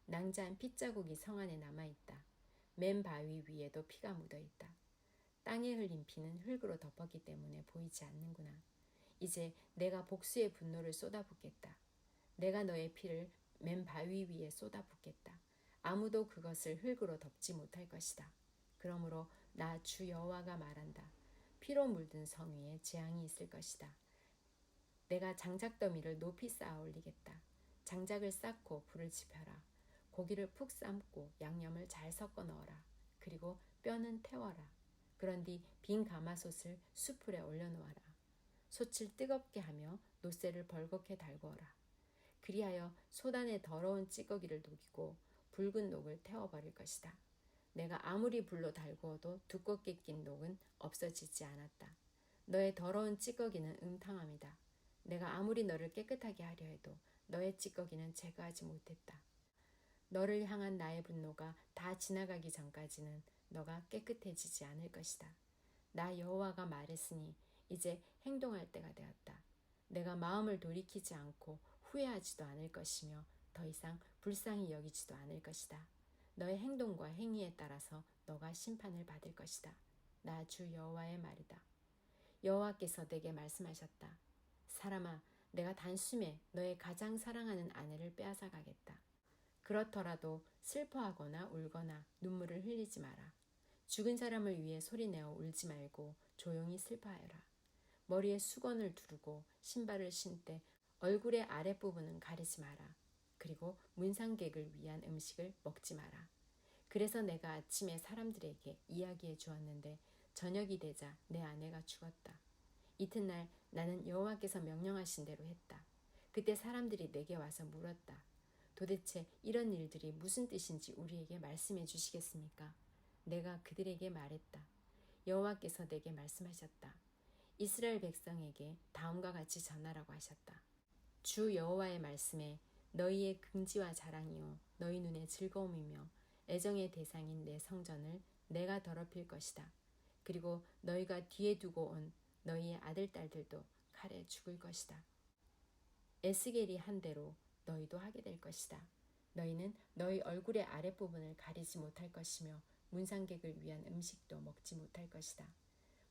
낭자한 핏자국이 성 안에 남아있다. 맨 바위 위에도 피가 묻어있다. 땅에 흘린 피는 흙으로 덮었기 때문에 보이지 않는구나. 이제 내가 복수의 분노를 쏟아붓겠다. 내가 너의 피를 맨 바위 위에 쏟아붓겠다. 아무도 그것을 흙으로 덮지 못할 것이다. 그러므로 나 주 여호와가 말한다. 피로 물든 성 위에 재앙이 있을 것이다. 내가 장작더미를 높이 쌓아 올리겠다. 장작을 쌓고 불을 지펴라. 고기를 푹 삶고 양념을 잘 섞어 넣어라. 그리고 뼈는 태워라. 그런 뒤 빈 가마솥을 숯불에 올려놓아라. 솥을 뜨겁게 하며 노새를 벌겋게 달구어라. 그리하여 솥 안에 더러운 찌꺼기를 녹이고 붉은 녹을 태워버릴 것이다. 내가 아무리 불로 달구어도 두껍게 낀 녹은 없어지지 않았다. 너의 더러운 찌꺼기는 음탕함이다. 내가 아무리 너를 깨끗하게 하려 해도 너의 찌꺼기는 제거하지 못했다. 너를 향한 나의 분노가 다 지나가기 전까지는 너가 깨끗해지지 않을 것이다. 나 여호와가 말했으니 이제 행동할 때가 되었다. 내가 마음을 돌이키지 않고 후회하지도 않을 것이며 더 이상 불쌍히 여기지도 않을 것이다. 너의 행동과 행위에 따라서 너가 심판을 받을 것이다. 나 주 여호와의 말이다. 여호와께서 내게 말씀하셨다. 사람아, 내가 단숨에 너의 가장 사랑하는 아내를 빼앗아 가겠다. 그렇더라도 슬퍼하거나 울거나 눈물을 흘리지 마라. 죽은 사람을 위해 소리내어 울지 말고 조용히 슬퍼하여라. 머리에 수건을 두르고 신발을 신때 얼굴의 아랫부분은 가리지 마라. 그리고 문상객을 위한 음식을 먹지 마라. 그래서 내가 아침에 사람들에게 이야기해 주었는데 저녁이 되자 내 아내가 죽었다. 이튿날 나는 여호와께서 명령하신 대로 했다. 그때 사람들이 내게 와서 물었다. 도대체 이런 일들이 무슨 뜻인지 우리에게 말씀해 주시겠습니까? 내가 그들에게 말했다. 여호와께서 내게 말씀하셨다. 이스라엘 백성에게 다음과 같이 전하라고 하셨다. 주 여호와의 말씀에 너희의 긍지와 자랑이요 너희 눈의 즐거움이며 애정의 대상인 내 성전을 내가 더럽힐 것이다. 그리고 너희가 뒤에 두고 온 너희의 아들 딸들도 칼에 죽을 것이다. 에스겔이 한 대로 너희도 하게 될 것이다. 너희는 너희 얼굴의 아랫부분을 가리지 못할 것이며 문상객을 위한 음식도 먹지 못할 것이다.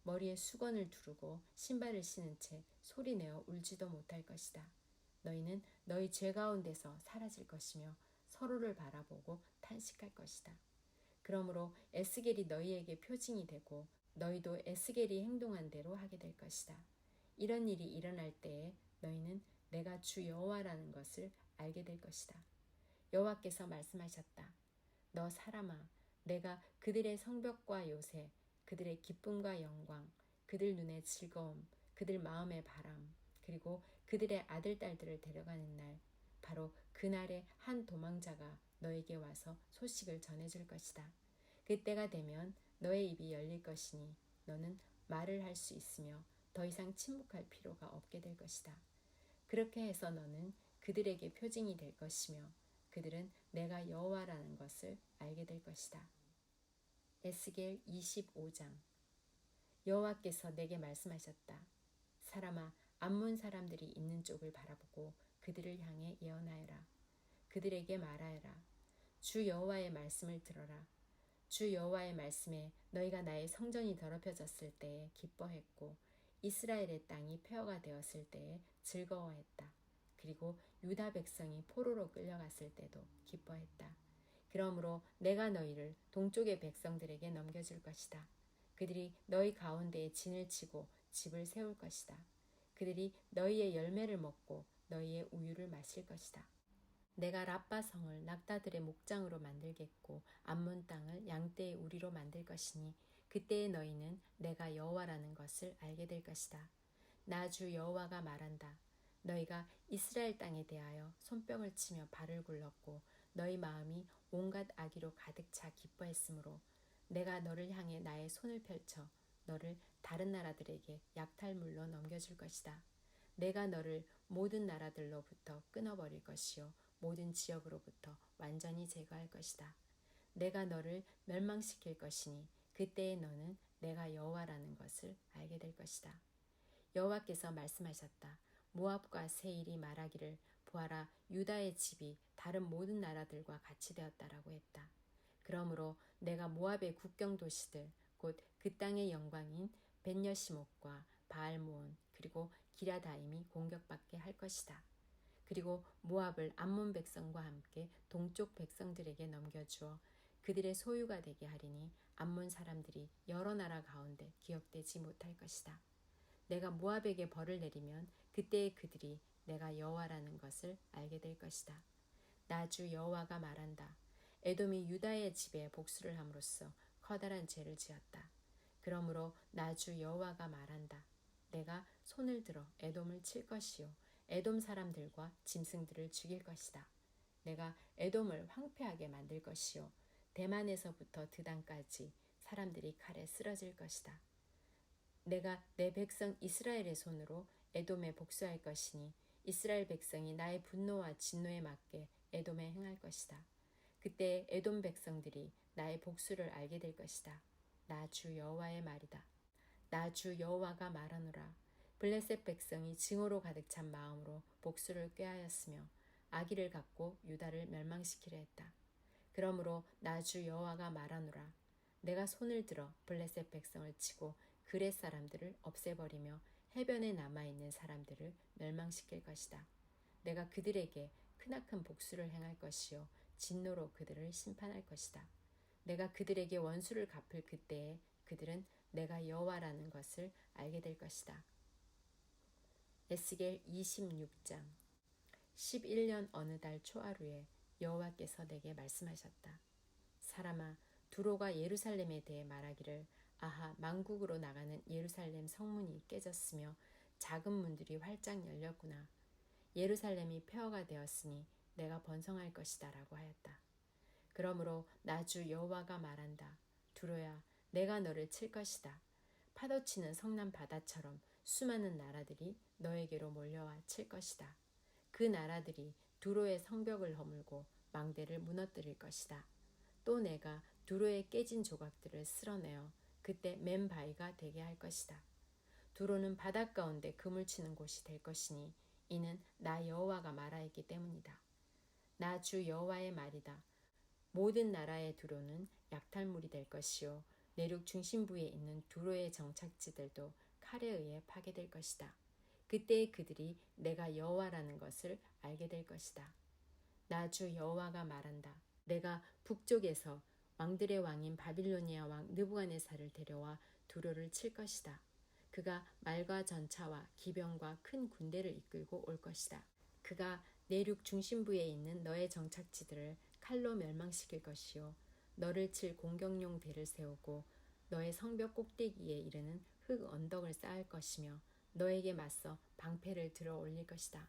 머리에 수건을 두르고 신발을 신은 채 소리내어 울지도 못할 것이다. 너희는 너희 죄 가운데서 사라질 것이며 서로를 바라보고 탄식할 것이다. 그러므로 에스겔이 너희에게 표징이 되고 너희도 에스겔이 행동한 대로 하게 될 것이다. 이런 일이 일어날 때에 너희는 내가 주 여호와라는 것을 알게 될 것이다. 여호와께서 말씀하셨다. 너 사람아, 내가 그들의 성벽과 요새, 그들의 기쁨과 영광, 그들 눈의 즐거움, 그들 마음의 바람, 그리고 그들의 아들 딸들을 데려가는 날, 바로 그날에 한 도망자가 너에게 와서 소식을 전해줄 것이다. 그때가 되면 너의 입이 열릴 것이니 너는 말을 할 수 있으며 더 이상 침묵할 필요가 없게 될 것이다. 그렇게 해서 너는 그들에게 표징이 될 것이며 그들은 내가 여호와라는 것을 알게 될 것이다. 에스겔 25장. 여호와께서 내게 말씀하셨다. 사람아, 암몬 사람들이 있는 쪽을 바라보고 그들을 향해 예언하여라. 그들에게 말하여라. 주 여호와의 말씀을 들어라. 주 여호와의 말씀에 너희가 나의 성전이 더럽혀졌을 때에 기뻐했고 이스라엘의 땅이 폐허가 되었을 때에 즐거워했다. 그리고 유다 백성이 포로로 끌려갔을 때도 기뻐했다. 그러므로 내가 너희를 동쪽의 백성들에게 넘겨줄 것이다. 그들이 너희 가운데에 진을 치고 집을 세울 것이다. 그들이 너희의 열매를 먹고 너희의 우유를 마실 것이다. 내가 랍바 성을 낙타들의 목장으로 만들겠고 암몬 땅을 양떼의 우리로 만들 것이니 그때에 너희는 내가 여호와라는 것을 알게 될 것이다. 나 주 여호와가 말한다. 너희가 이스라엘 땅에 대하여 손뼉을 치며 발을 굴렀고 너희 마음이 온갖 악의로 가득 차 기뻐했으므로 내가 너를 향해 나의 손을 펼쳐 너를 다른 나라들에게 약탈물로 넘겨줄 것이다. 내가 너를 모든 나라들로부터 끊어버릴 것이요 모든 지역으로부터 완전히 제거할 것이다. 내가 너를 멸망시킬 것이니 그때에 너는 내가 여호와라는 것을 알게 될 것이다. 여호와께서 말씀하셨다. 모압과 세일이 말하기를 보아라 유다의 집이 다른 모든 나라들과 같이 되었다라고 했다. 그러므로 내가 모압의 국경 도시들 곧 그 땅의 영광인 벳여시못과 바알모온 그리고 기라다임이 공격받게 할 것이다. 그리고 모압을 암몬 백성과 함께 동쪽 백성들에게 넘겨주어 그들의 소유가 되게 하리니 암몬 사람들이 여러 나라 가운데 기억되지 못할 것이다. 내가 모압에게 벌을 내리면 그때에 그들이 내가 여호와라는 것을 알게 될 것이다. 나 주 여호와가 말한다. 에돔이 유다의 집에 복수를 함으로써 커다란 죄를 지었다. 그러므로 나 주 여호와가 말한다. 내가 손을 들어 에돔을 칠 것이요 에돔 사람들과 짐승들을 죽일 것이다. 내가 에돔을 황폐하게 만들 것이요 대만에서부터 드단까지 사람들이 칼에 쓰러질 것이다. 내가 내 백성 이스라엘의 손으로 에돔에 복수할 것이니 이스라엘 백성이 나의 분노와 진노에 맞게 에돔에 행할 것이다. 그때 에돔 백성들이 나의 복수를 알게 될 것이다. 나 주 여호와의 말이다. 나 주 여호와가 말하노라. 블레셋 백성이 증오로 가득 찬 마음으로 복수를 꾀하였으며 악의를 갖고 유다를 멸망시키려 했다. 그러므로 나 주 여호와가 말하노라. 내가 손을 들어 블레셋 백성을 치고 그렛 사람들을 없애버리며 해변에 남아있는 사람들을 멸망시킬 것이다. 내가 그들에게 크나큰 복수를 행할 것이요 진노로 그들을 심판할 것이다. 내가 그들에게 원수를 갚을 그때에 그들은 내가 여호와라는 것을 알게 될 것이다. 에스겔 26장 11년 어느 달 초하루에 여호와께서 내게 말씀하셨다. 사람아, 두로가 예루살렘에 대해 말하기를 아하 만국으로 나가는 예루살렘 성문이 깨졌으며 작은 문들이 활짝 열렸구나. 예루살렘이 폐허가 되었으니 내가 번성할 것이다 라고 하였다. 그러므로 나 주 여호와가 말한다. 두로야, 내가 너를 칠 것이다. 파도치는 성난 바다처럼 수많은 나라들이 너에게로 몰려와 칠 것이다. 그 나라들이 두로의 성벽을 허물고 망대를 무너뜨릴 것이다. 또 내가 두로의 깨진 조각들을 쓸어내어 그때 맨 바위가 되게 할 것이다. 두로는 바닷 가운데 그물 치는 곳이 될 것이니 이는 나 여호와가 말하였기 때문이다. 나 주 여호와의 말이다. 모든 나라의 두로는 약탈물이 될 것이요 내륙 중심부에 있는 두로의 정착지들도 칼에 의해 파괴될 것이다. 그때에 그들이 내가 여호와라는 것을 알게 될 것이다. 나 주 여호와가 말한다. 내가 북쪽에서 왕들의 왕인 바빌로니아 왕 느부갓네살을 데려와 두로를 칠 것이다. 그가 말과 전차와 기병과 큰 군대를 이끌고 올 것이다. 그가 내륙 중심부에 있는 너의 정착지들을 칼로 멸망시킬 것이요 너를 칠 공격용 대를 세우고 너의 성벽 꼭대기에 이르는 흙 언덕을 쌓을 것이며 너에게 맞서 방패를 들어 올릴 것이다.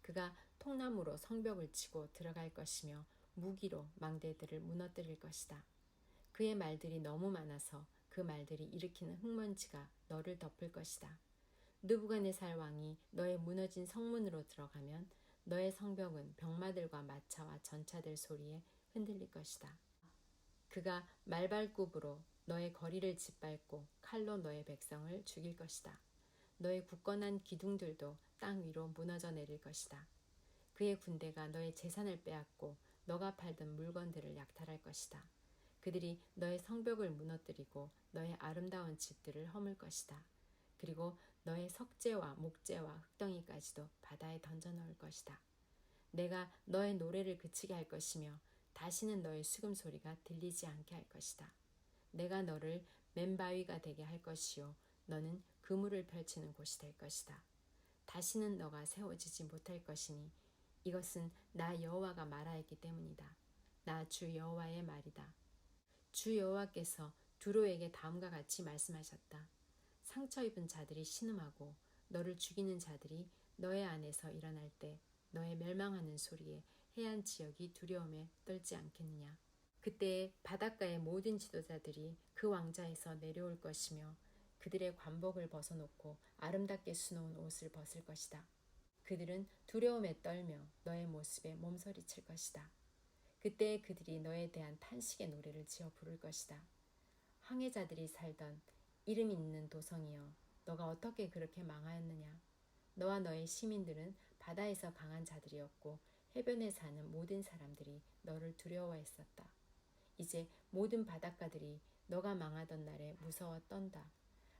그가 통나무로 성벽을 치고 들어갈 것이며 무기로 망대들을 무너뜨릴 것이다. 그의 말들이 너무 많아서 그 말들이 일으키는 흙먼지가 너를 덮을 것이다. 느부갓네살 왕이 너의 무너진 성문으로 들어가면 너의 성벽은 병마들과 마차와 전차들 소리에 흔들릴 것이다. 그가 말발굽으로 너의 거리를 짓밟고 칼로 너의 백성을 죽일 것이다. 너의 굳건한 기둥들도 땅 위로 무너져 내릴 것이다. 그의 군대가 너의 재산을 빼앗고 너가 팔던 물건들을 약탈할 것이다. 그들이 너의 성벽을 무너뜨리고 너의 아름다운 집들을 허물 것이다. 그리고 너의 석재와 목재와 흙덩이까지도 바다에 던져 넣을 것이다. 내가 너의 노래를 그치게 할 것이며 다시는 너의 수금 소리가 들리지 않게 할 것이다. 내가 너를 맨바위가 되게 할 것이요 너는 그물을 펼치는 곳이 될 것이다. 다시는 너가 세워지지 못할 것이니 이것은 나 여호와가 말하였기 때문이다. 나 주 여호와의 말이다. 주 여호와께서 두로에게 다음과 같이 말씀하셨다. 상처 입은 자들이 신음하고 너를 죽이는 자들이 너의 안에서 일어날 때 너의 멸망하는 소리에 해안 지역이 두려움에 떨지 않겠느냐. 그때에 바닷가의 모든 지도자들이 그 왕자에서 내려올 것이며 그들의 관복을 벗어놓고 아름답게 수놓은 옷을 벗을 것이다. 그들은 두려움에 떨며 너의 모습에 몸서리칠 것이다. 그때에 그들이 너에 대한 탄식의 노래를 지어 부를 것이다. 항해자들이 살던 이름 있는 도성이여, 너가 어떻게 그렇게 망하였느냐. 너와 너의 시민들은 바다에서 강한 자들이었고 해변에 사는 모든 사람들이 너를 두려워했었다. 이제 모든 바닷가들이 너가 망하던 날에 무서워 떤다.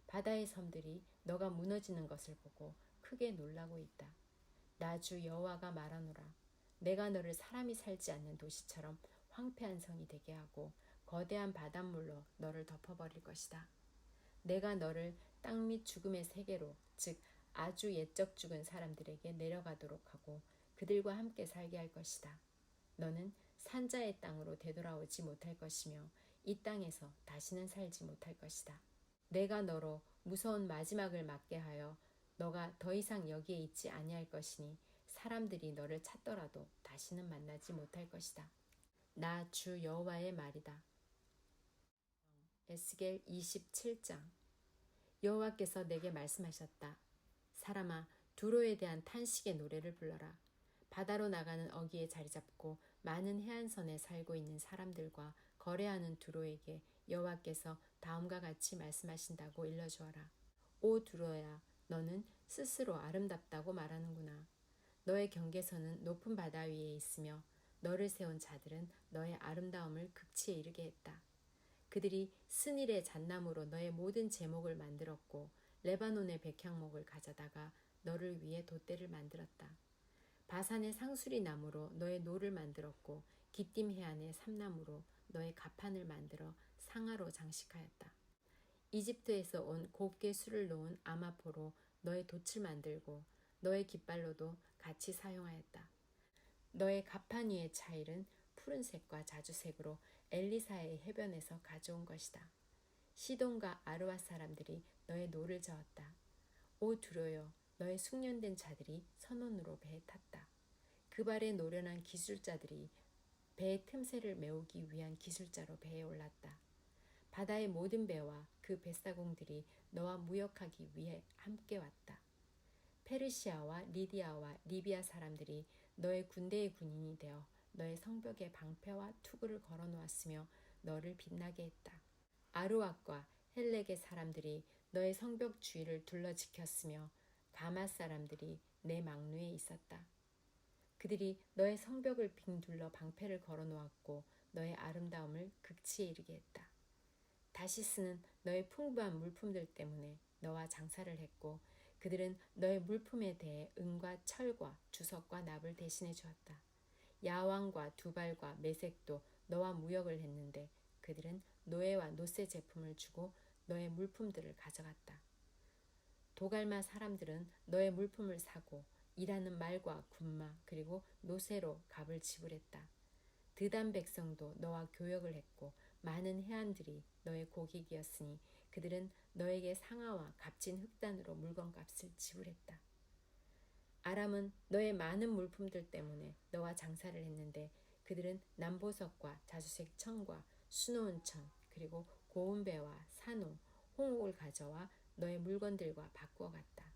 바다의 섬들이 너가 무너지는 것을 보고 크게 놀라고 있다. 나 주 여호와가 말하노라. 내가 너를 사람이 살지 않는 도시처럼 황폐한 성이 되게 하고 거대한 바닷물로 너를 덮어버릴 것이다. 내가 너를 땅 및 죽음의 세계로, 즉 아주 옛적 죽은 사람들에게 내려가도록 하고 그들과 함께 살게 할 것이다. 너는 산자의 땅으로 되돌아오지 못할 것이며 이 땅에서 다시는 살지 못할 것이다. 내가 너로 무서운 마지막을 맞게 하여 너가 더 이상 여기에 있지 아니할 것이니 사람들이 너를 찾더라도 다시는 만나지 못할 것이다. 나 주 여호와의 말이다. 에스겔 27장. 여호와께서 내게 말씀하셨다. 사람아, 두로에 대한 탄식의 노래를 불러라. 바다로 나가는 어귀에 자리 잡고 많은 해안선에 살고 있는 사람들과 거래하는 두로에게 여호와께서 다음과 같이 말씀하신다고 일러주어라. 오 두로야, 너는 스스로 아름답다고 말하는구나. 너의 경계선은 높은 바다 위에 있으며 너를 세운 자들은 너의 아름다움을 극치에 이르게 했다. 그들이 스닐의 잣나무로 너의 모든 제목을 만들었고 레바논의 백향목을 가져다가 너를 위해 돛대를 만들었다. 바산의 상수리 나무로 너의 노를 만들었고 기띔 해안의 삼나무로 너의 가판을 만들어 상아로 장식하였다. 이집트에서 온 곱게 술을 놓은 아마포로 너의 돛을 만들고 너의 깃발로도 같이 사용하였다. 너의 가판 위의 차일은 푸른색과 자주색으로 엘리사의 해변에서 가져온 것이다. 시돈과 아르와 사람들이 너의 노를 저었다. 오 두로여, 너의 숙련된 자들이 선원으로 배에 탔다. 그 발에 노련한 기술자들이 배의 틈새를 메우기 위한 기술자로 배에 올랐다. 바다의 모든 배와 그 뱃사공들이 너와 무역하기 위해 함께 왔다. 페르시아와 리디아와 리비아 사람들이 너의 군대의 군인이 되어 너의 성벽에 방패와 투구를 걸어놓았으며 너를 빛나게 했다. 아르왁과 헬렉의 사람들이 너의 성벽 주위를 둘러 지켰으며 가맛 사람들이 내 망루에 있었다. 그들이 너의 성벽을 빙 둘러 방패를 걸어놓았고 너의 아름다움을 극치에 이르게 했다. 다시스는 너의 풍부한 물품들 때문에 너와 장사를 했고 그들은 너의 물품에 대해 은과 철과 주석과 납을 대신해 주었다. 야왕과 두발과 메색도 너와 무역을 했는데 그들은 노예와 노세 제품을 주고 너의 물품들을 가져갔다. 도갈마 사람들은 너의 물품을 사고 일하는 말과 군마 그리고 노세로 값을 지불했다. 드단 백성도 너와 교역을 했고 많은 해안들이 너의 고객이었으니 그들은 너에게 상아와 값진 흑단으로 물건값을 지불했다. 아람은 너의 많은 물품들 때문에 너와 장사를 했는데 그들은 남보석과 자주색 천과 수놓은 천 그리고 고운 배와 산호, 홍옥을 가져와 너의 물건들과 바꾸어 갔다.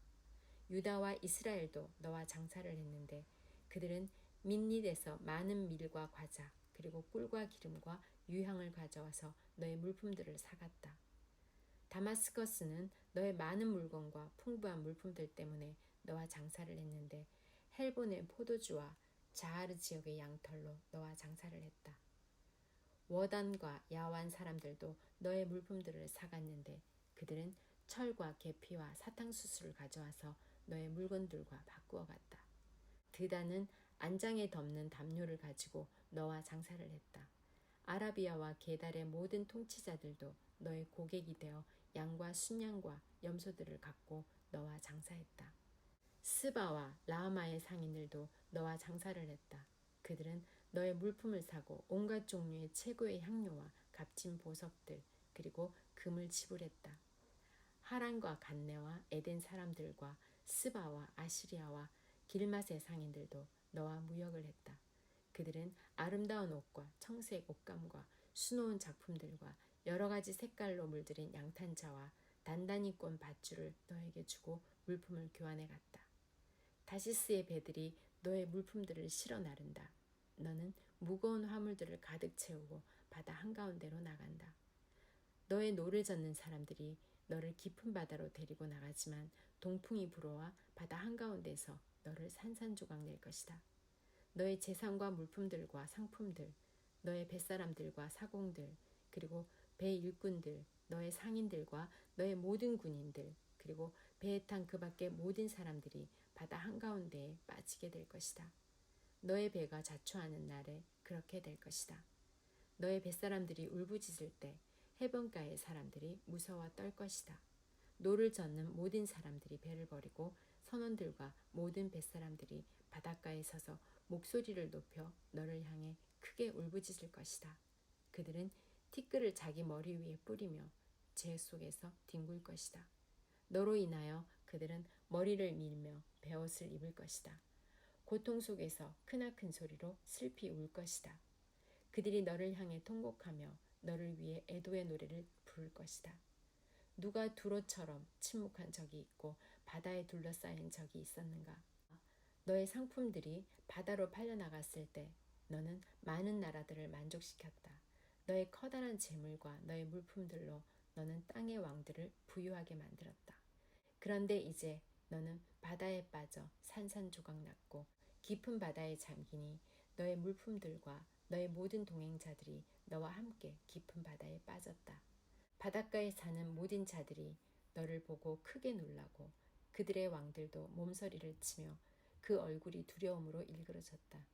유다와 이스라엘도 너와 장사를 했는데 그들은 민닛에서 많은 밀과 과자 그리고 꿀과 기름과 유향을 가져와서 너의 물품들을 사갔다. 다마스커스는 너의 많은 물건과 풍부한 물품들 때문에 너와 장사를 했는데 헬본의 포도주와 자하르 지역의 양털로 너와 장사를 했다. 워단과 야완 사람들도 너의 물품들을 사갔는데 그들은 철과 계피와 사탕수수를 가져와서 너의 물건들과 바꾸어 갔다. 드다는 안장에 덮는 담요를 가지고 너와 장사를 했다. 아라비아와 게달의 모든 통치자들도 너의 고객이 되어 양과 순양과 염소들을 갖고 너와 장사했다. 스바와 라마의 상인들도 너와 장사를 했다. 그들은 너의 물품을 사고 온갖 종류의 최고의 향료와 값진 보석들 그리고 금을 지불했다. 하란과 간네와 에덴 사람들과 스바와 아시리아와 길맛의 상인들도 너와 무역을 했다. 그들은 아름다운 옷과 청색 옷감과 수놓은 작품들과 여러 가지 색깔로 물들인 양탄자와 단단히 꼰 밧줄을 너에게 주고 물품을 교환해 갔다. 다시스의 배들이 너의 물품들을 실어 나른다. 너는 무거운 화물들을 가득 채우고 바다 한가운데로 나간다. 너의 노를 젓는 사람들이 너를 깊은 바다로 데리고 나가지만 동풍이 불어와 바다 한가운데서 너를 산산조각 낼 것이다. 너의 재산과 물품들과 상품들, 너의 뱃사람들과 사공들, 그리고 배 일꾼들, 너의 상인들과 너의 모든 군인들, 그리고 배에 탄 그 밖의 모든 사람들이 바다 한가운데에 빠지게 될 것이다. 너의 배가 자초하는 날에 그렇게 될 것이다. 너의 뱃사람들이 울부짖을 때 해변가의 사람들이 무서워 떨 것이다. 노를 젓는 모든 사람들이 배를 버리고 선원들과 모든 뱃사람들이 바닷가에 서서 목소리를 높여 너를 향해 크게 울부짖을 것이다. 그들은 티끌을 자기 머리 위에 뿌리며 재 속에서 뒹굴 것이다. 너로 인하여 그들은 머리를 밀며 베옷을 입을 것이다. 고통 속에서 크나큰 소리로 슬피 울 것이다. 그들이 너를 향해 통곡하며 너를 위해 애도의 노래를 부를 것이다. 누가 두로처럼 침묵한 적이 있고 바다에 둘러싸인 적이 있었는가? 너의 상품들이 바다로 팔려나갔을 때 너는 많은 나라들을 만족시켰다. 너의 커다란 재물과 너의 물품들로 너는 땅의 왕들을 부유하게 만들었다. 그런데 이제 너는 바다에 빠져 산산조각 났고 깊은 바다에 잠기니 너의 물품들과 너의 모든 동행자들이 너와 함께 깊은 바다에 빠졌다. 바닷가에 사는 모든 자들이 너를 보고 크게 놀라고 그들의 왕들도 몸서리를 치며 그 얼굴이 두려움으로 일그러졌다.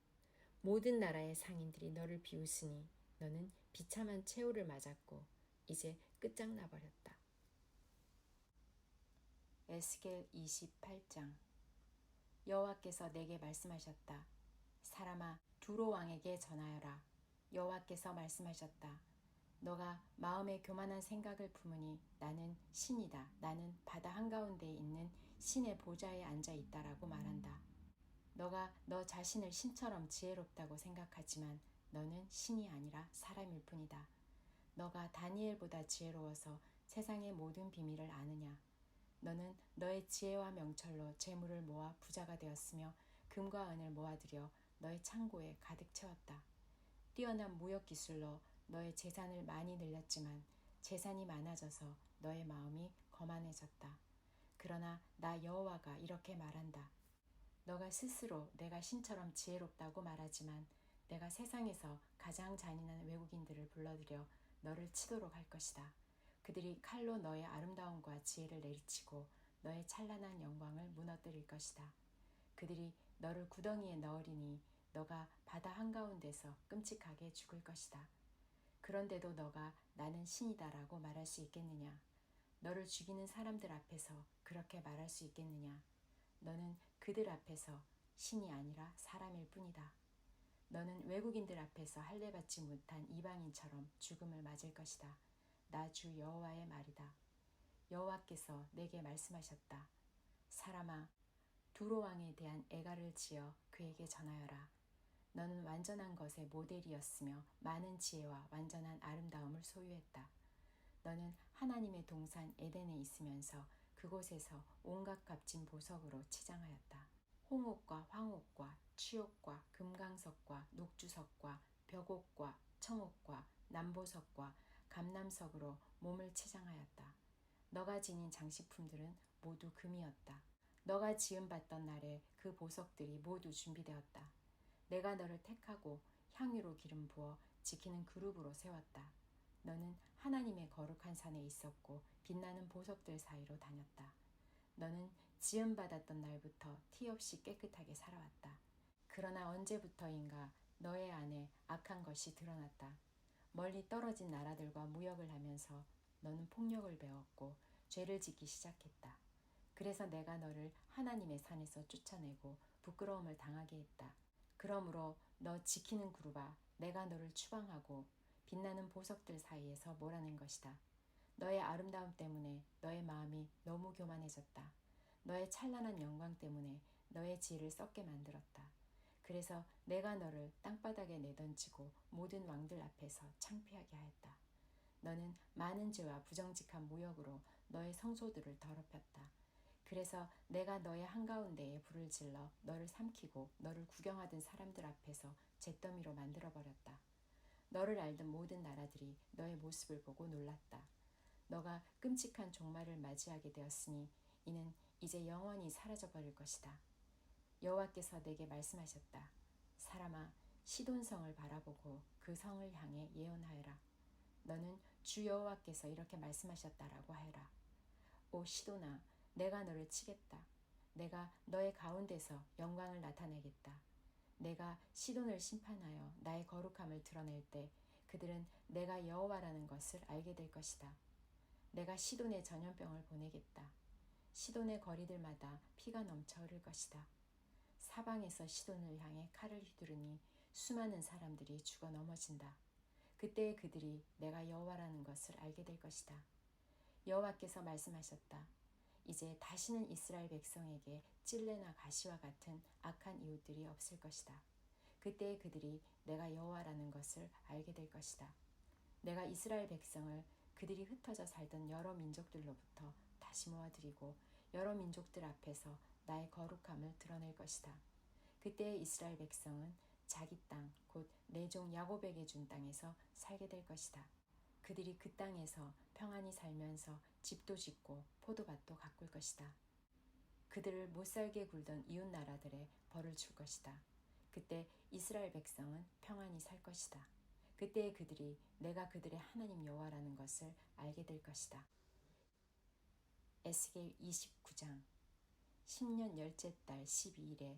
모든 나라의 상인들이 너를 비웃으니 너는 비참한 최후를 맞았고 이제 끝장나 버렸다. 에스겔 28장. 여호와께서 내게 말씀하셨다. 사람아, 두로 왕에게 전하여라. 여호와께서 말씀하셨다. 너가 마음에 교만한 생각을 품으니 나는 신이다. 나는 바다 한가운데에 있는 신의 보좌에 앉아 있다라고 말한다. 너가 너 자신을 신처럼 지혜롭다고 생각하지만 너는 신이 아니라 사람일 뿐이다. 너가 다니엘보다 지혜로워서 세상의 모든 비밀을 아느냐? 너는 너의 지혜와 명철로 재물을 모아 부자가 되었으며 금과 은을 모아들여 너의 창고에 가득 채웠다. 뛰어난 무역 기술로 너의 재산을 많이 늘렸지만 재산이 많아져서 너의 마음이 거만해졌다. 그러나 나 여호와가 이렇게 말한다. 너가 스스로 내가 신처럼 지혜롭다고 말하지만 내가 세상에서 가장 잔인한 외국인들을 불러들여 너를 치도록 할 것이다. 그들이 칼로 너의 아름다움과 지혜를 내리치고 너의 찬란한 영광을 무너뜨릴 것이다. 그들이 너를 구덩이에 넣으리니 너가 바다 한가운데서 끔찍하게 죽을 것이다. 그런데도 너가 나는 신이다라고 말할 수 있겠느냐? 너를 죽이는 사람들 앞에서 그렇게 말할 수 있겠느냐? 너는 그들 앞에서 신이 아니라 사람일 뿐이다. 너는 외국인들 앞에서 할례받지 못한 이방인처럼 죽음을 맞을 것이다. 나 주 여호와의 말이다. 여호와께서 내게 말씀하셨다. 사람아, 두로 왕에 대한 애가를 지어 그에게 전하여라. 너는 완전한 것의 모델이었으며 많은 지혜와 완전한 아름다움을 소유했다. 너는 하나님의 동산 에덴에 있으면서 그곳에서 온갖 값진 보석으로 치장하였다. 홍옥과 황옥과 취옥과 금강석과 녹주석과 벽옥과 청옥과 남보석과 감남석으로 몸을 치장하였다. 너가 지닌 장식품들은 모두 금이었다. 너가 지음받던 날에 그 보석들이 모두 준비되었다. 내가 너를 택하고 향유로 기름 부어 지키는 그룹으로 세웠다. 너는 하나님의 거룩한 산에 있었고 빛나는 보석들 사이로 다녔다. 너는 지음받았던 날부터 티 없이 깨끗하게 살아왔다. 그러나 언제부터인가 너의 안에 악한 것이 드러났다. 멀리 떨어진 나라들과 무역을 하면서 너는 폭력을 배웠고 죄를 짓기 시작했다. 그래서 내가 너를 하나님의 산에서 쫓아내고 부끄러움을 당하게 했다. 그러므로 너 지키는 그룹아, 내가 너를 추방하고 빛나는 보석들 사이에서 몰아낸 것이다. 너의 아름다움 때문에 너의 마음이 너무 교만해졌다. 너의 찬란한 영광 때문에 너의 지혜를 썩게 만들었다. 그래서 내가 너를 땅바닥에 내던지고 모든 왕들 앞에서 창피하게 하였다. 너는 많은 죄와 부정직한 모욕으로 너의 성소들을 더럽혔다. 그래서 내가 너의 한가운데에 불을 질러 너를 삼키고 너를 구경하던 사람들 앞에서 잿더미로 만들어버렸다. 너를 알던 모든 나라들이 너의 모습을 보고 놀랐다. 너가 끔찍한 종말을 맞이하게 되었으니 이는 이제 영원히 사라져버릴 것이다. 여호와께서 내게 말씀하셨다. 사람아, 시돈성을 바라보고 그 성을 향해 예언하여라. 너는 주 여호와께서 이렇게 말씀하셨다라고 하여라. 오 시돈아, 내가 너를 치겠다. 내가 너의 가운데서 영광을 나타내겠다. 내가 시돈을 심판하여 나의 거룩함을 드러낼 때 그들은 내가 여호와라는 것을 알게 될 것이다. 내가 시돈에 전염병을 보내겠다. 시돈의 거리들마다 피가 넘쳐 흐를 것이다. 사방에서 시돈을 향해 칼을 휘두르니 수많은 사람들이 죽어 넘어진다. 그때 그들이 내가 여호와라는 것을 알게 될 것이다. 여호와께서 말씀하셨다. 이제 다시는 이스라엘 백성에게 찔레나 가시와 같은 악한 이웃들이 없을 것이다. 그때 그들이 내가 여호와라는 것을 알게 될 것이다. 내가 이스라엘 백성을 그들이 흩어져 살던 여러 민족들로부터 다시 모아들이고 여러 민족들 앞에서 나의 거룩함을 드러낼 것이다. 그때 이스라엘 백성은 자기 땅, 곧 내 종 야곱에게 준 땅에서 살게 될 것이다. 그들이 그 땅에서 평안히 살면서 집도 짓고 포도밭도 가꿀 것이다. 그들을 못살게 굴던 이웃 나라들에 벌을 줄 것이다. 그때 이스라엘 백성은 평안히 살 것이다. 그때 그들이 내가 그들의 하나님 여호와라는 것을 알게 될 것이다. 에스겔 29장 10년 열째 달 12일에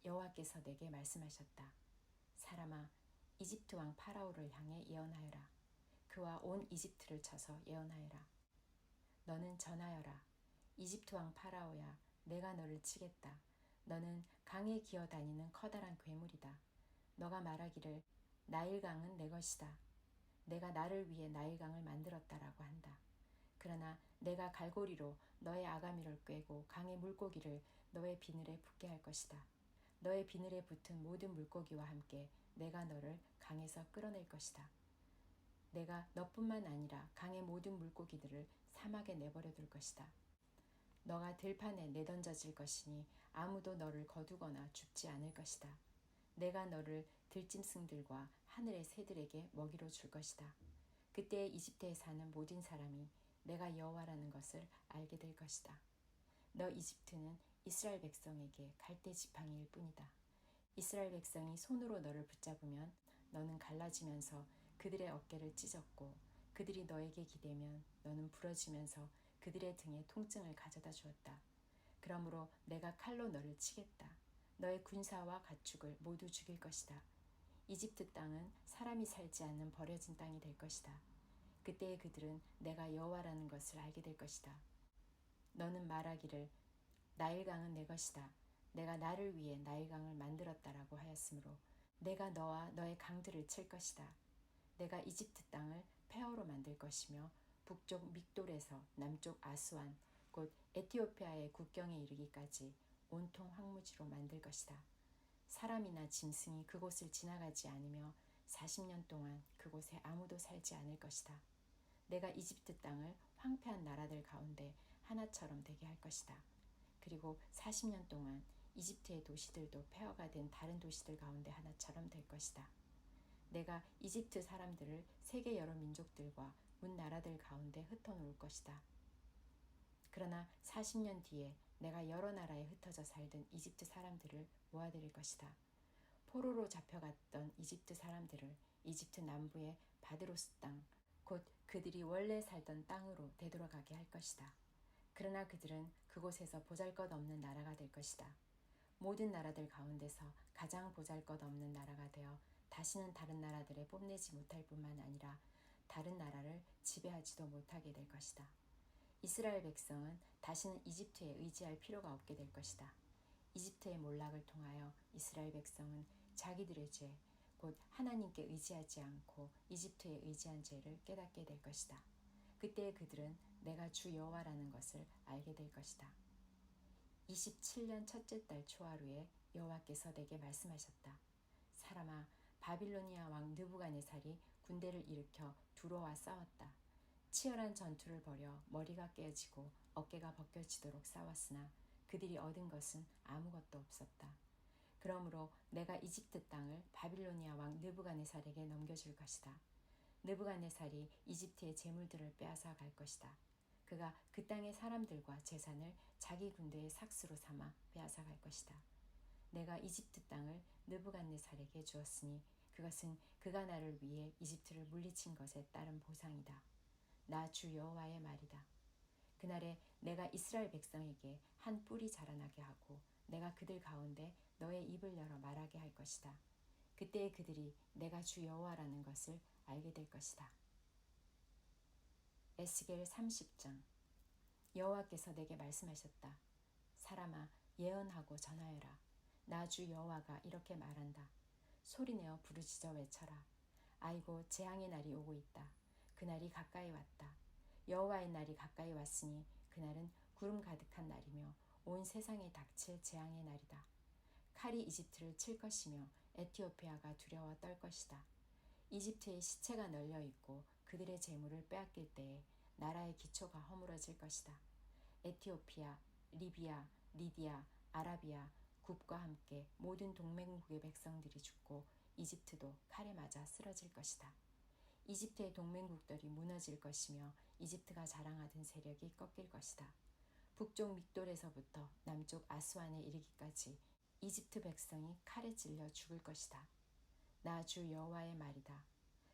여호와께서 내게 말씀하셨다. 사람아, 이집트 왕 파라오를 향해 예언하여라. 그와 온 이집트를 쳐서 예언하여라. 너는 전하여라. 이집트 왕 파라오야, 내가 너를 치겠다. 너는 강에 기어다니는 커다란 괴물이다. 너가 말하기를 나일강은 내 것이다. 내가 나를 위해 나일강을 만들었다라고 한다. 그러나 내가 갈고리로 너의 아가미를 꿰고 강의 물고기를 너의 비늘에 붙게 할 것이다. 너의 비늘에 붙은 모든 물고기와 함께 내가 너를 강에서 끌어낼 것이다. 내가 너뿐만 아니라 강의 모든 물고기들을 사막에 내버려 둘 것이다. 너가 들판에 내던져질 것이니 아무도 너를 거두거나 죽지 않을 것이다. 내가 너를 들짐승들과 하늘의 새들에게 먹이로 줄 것이다. 그때 이집트에 사는 모든 사람이 내가 여호와라는 것을 알게 될 것이다. 너 이집트는 이스라엘 백성에게 갈대 지팡이일 뿐이다. 이스라엘 백성이 손으로 너를 붙잡으면 너는 갈라지면서 그들의 어깨를 찢었고 그들이 너에게 기대면 너는 부러지면서 그들의 등에 통증을 가져다 주었다. 그러므로 내가 칼로 너를 치겠다. 너의 군사와 가축을 모두 죽일 것이다. 이집트 땅은 사람이 살지 않는 버려진 땅이 될 것이다. 그때의 그들은 내가 여호와라는 것을 알게 될 것이다. 너는 말하기를 나일강은 내 것이다. 내가 나를 위해 나일강을 만들었다라고 하였으므로 내가 너와 너의 강들을 칠 것이다. 내가 이집트 땅을 폐허로 만들 것이며 북쪽 믹돌에서 남쪽 아수안 곧 에티오피아의 국경에 이르기까지 온통 황무지로 만들 것이다. 사람이나 짐승이 그곳을 지나가지 않으며 40년 동안 그곳에 아무도 살지 않을 것이다. 내가 이집트 땅을 황폐한 나라들 가운데 하나처럼 되게 할 것이다. 그리고 40년 동안 이집트의 도시들도 폐허가 된 다른 도시들 가운데 하나처럼 될 것이다. 내가 이집트 사람들을 세계 여러 민족들과 문 나라들 가운데 흩어놓을 것이다. 그러나 40년 뒤에 내가 여러 나라에 흩어져 살던 이집트 사람들을 모아들일 것이다. 포로로 잡혀갔던 이집트 사람들을 이집트 남부의 바드로스 땅, 곧 그들이 원래 살던 땅으로 되돌아가게 할 것이다. 그러나 그들은 그곳에서 보잘것없는 나라가 될 것이다. 모든 나라들 가운데서 가장 보잘것없는 나라가 되어 다시는 다른 나라들에 뽐내지 못할 뿐만 아니라 다른 나라를 지배하지도 못하게 될 것이다. 이스라엘 백성은 다시는 이집트에 의지할 필요가 없게 될 것이다. 이집트의 몰락을 통하여 이스라엘 백성은 자기들의 죄, 곧 하나님께 의지하지 않고 이집트에 의지한 죄를 깨닫게 될 것이다. 그때 그들은 내가 주 여호와라는 것을 알게 될 것이다. 27년 첫째 달 초하루에 여호와께서 내게 말씀하셨다. 사람아, 바빌로니아 왕 느부갓네살이 군대를 일으켜 두로와 싸웠다. 치열한 전투를 벌여 머리가 깨지고 어깨가 벗겨지도록 싸웠으나 그들이 얻은 것은 아무것도 없었다. 그러므로 내가 이집트 땅을 바빌로니아 왕 느부갓네살에게 넘겨줄 것이다. 느부갓네살이 이집트의 재물들을 빼앗아 갈 것이다. 그가 그 땅의 사람들과 재산을 자기 군대의 삭스로 삼아 빼앗아 갈 것이다. 내가 이집트 땅을 느부갓네살에게 주었으니 그것은 그가 나를 위해 이집트를 물리친 것에 따른 보상이다. 나 주 여호와의 말이다. 그날에 내가 이스라엘 백성에게 한 뿔이 자라나게 하고 내가 그들 가운데 너의 입을 열어 말하게 할 것이다. 그때에 그들이 내가 주 여호와라는 것을 알게 될 것이다. 에스겔 30장. 여호와께서 내게 말씀하셨다. 사람아, 예언하고 전하여라. 나 주 여호와가 이렇게 말한다. 소리내어 부르짖어 외쳐라. 아이고, 재앙의 날이 오고 있다. 그날이 가까이 왔다. 여호와의 날이 가까이 왔으니 그날은 구름 가득한 날이며 온 세상에 닥칠 재앙의 날이다. 칼이 이집트를 칠 것이며 에티오피아가 두려워 떨 것이다. 이집트의 시체가 널려 있고 그들의 재물을 빼앗길 때에 나라의 기초가 허물어질 것이다. 에티오피아, 리비아, 리디아, 아라비아, 굽과 함께 모든 동맹국의 백성들이 죽고 이집트도 칼에 맞아 쓰러질 것이다. 이집트의 동맹국들이 무너질 것이며 이집트가 자랑하던 세력이 꺾일 것이다. 북쪽 믹돌에서부터 남쪽 아수안에 이르기까지 이집트 백성이 칼에 찔려 죽을 것이다. 나 주 여호와의 말이다.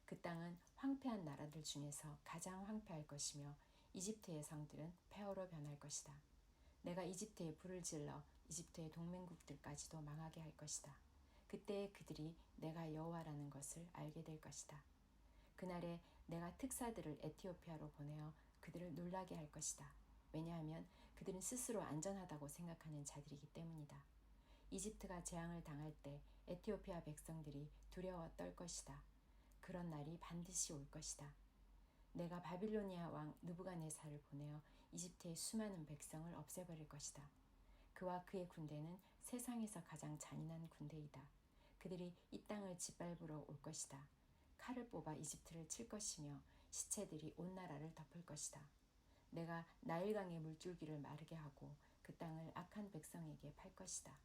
그 땅은 황폐한 나라들 중에서 가장 황폐할 것이며 이집트의 성들은 폐허로 변할 것이다. 내가 이집트에 불을 질러 이집트의 동맹국들까지도 망하게 할 것이다. 그때에 그들이 내가 여호와라는 것을 알게 될 것이다. 그날에 내가 특사들을 에티오피아로 보내어 그들을 놀라게 할 것이다. 왜냐하면 그들은 스스로 안전하다고 생각하는 자들이기 때문이다. 이집트가 재앙을 당할 때 에티오피아 백성들이 두려워 떨 것이다. 그런 날이 반드시 올 것이다. 내가 바빌로니아 왕 느부갓네살을 보내어 이집트의 수많은 백성을 없애버릴 것이다. 그와 그의 군대는 세상에서 가장 잔인한 군대이다. 그들이 이 땅을 짓밟으러 올 것이다. 칼을 뽑아 이집트를 칠 것이며 시체들이 온 나라를 덮을 것이다. 내가 나일강의 물줄기를 마르게 하고 그 땅을 악한 백성에게 팔 것이다.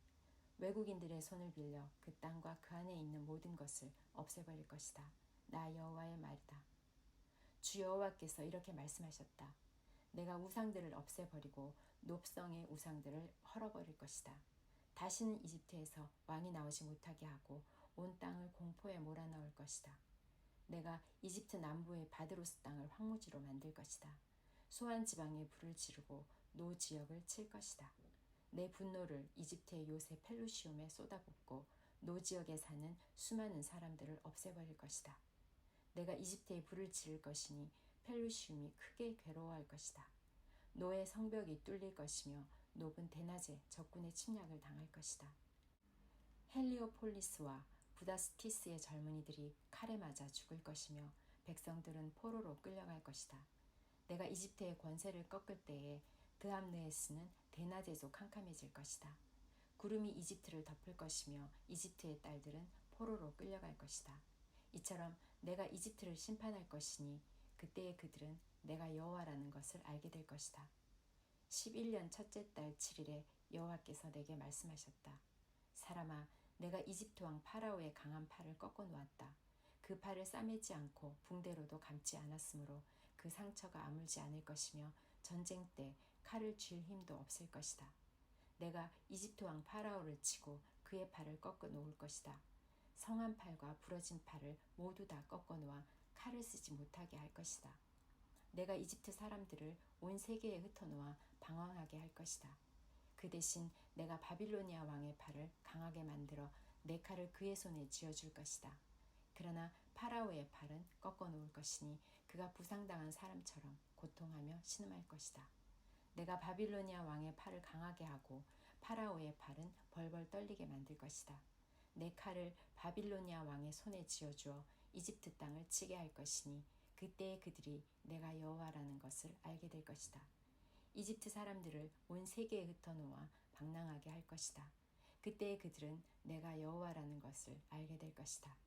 외국인들의 손을 빌려 그 땅과 그 안에 있는 모든 것을 없애버릴 것이다. 나 여호와의 말이다. 주 여호와께서 이렇게 말씀하셨다. 내가 우상들을 없애버리고 높성의 우상들을 헐어버릴 것이다. 다시는 이집트에서 왕이 나오지 못하게 하고 온 땅을 공포에 몰아넣을 것이다. 내가 이집트 남부의 바드로스 땅을 황무지로 만들 것이다. 소한 지방에 불을 지르고 노 지역을 칠 것이다. 내 분노를 이집트의 요새 펠루시움에 쏟아붓고 노 지역에 사는 수많은 사람들을 없애버릴 것이다. 내가 이집트에 불을 지를 것이니 펠루시움이 크게 괴로워할 것이다. 노의 성벽이 뚫릴 것이며 노은 대낮에 적군의 침략을 당할 것이다. 헬리오폴리스와 부다스티스의 젊은이들이 칼에 맞아 죽을 것이며 백성들은 포로로 끌려갈 것이다. 내가 이집트의 권세를 꺾을 때에 드함느에스는 대낮에도 캄캄해질 것이다. 구름이 이집트를 덮을 것이며 이집트의 딸들은 포로로 끌려갈 것이다. 이처럼 내가 이집트를 심판할 것이니 그때에 그들은 내가 여호와라는 것을 알게 될 것이다. 11년 첫째 달 7일에 여호와께서 내게 말씀하셨다. 사람아, 내가 이집트 왕 파라오의 강한 팔을 꺾어 놓았다. 그 팔을 싸매지 않고 붕대로도 감지 않았으므로 그 상처가 아물지 않을 것이며 전쟁 때 칼을 쥘 힘도 없을 것이다. 내가 이집트 왕 파라오를 치고 그의 팔을 꺾어 놓을 것이다. 성한 팔과 부러진 팔을 모두 다 꺾어 놓아 칼을 쓰지 못하게 할 것이다. 내가 이집트 사람들을 온 세계에 흩어놓아 방황하게 할 것이다. 그 대신 내가 바빌로니아 왕의 팔을 강하게 만들어 내 칼을 그의 손에 쥐어줄 것이다. 그러나 파라오의 팔은 꺾어 놓을 것이니 그가 부상당한 사람처럼 고통하며 신음할 것이다. 내가 바빌로니아 왕의 팔을 강하게 하고 파라오의 팔은 벌벌 떨리게 만들 것이다. 내 칼을 바빌로니아 왕의 손에 쥐어주어 이집트 땅을 치게 할 것이니 그때에 그들이 내가 여호와라는 것을 알게 될 것이다. 이집트 사람들을 온 세계에 흩어놓아 방랑하게 할 것이다. 그때에 그들은 내가 여호와라는 것을 알게 될 것이다.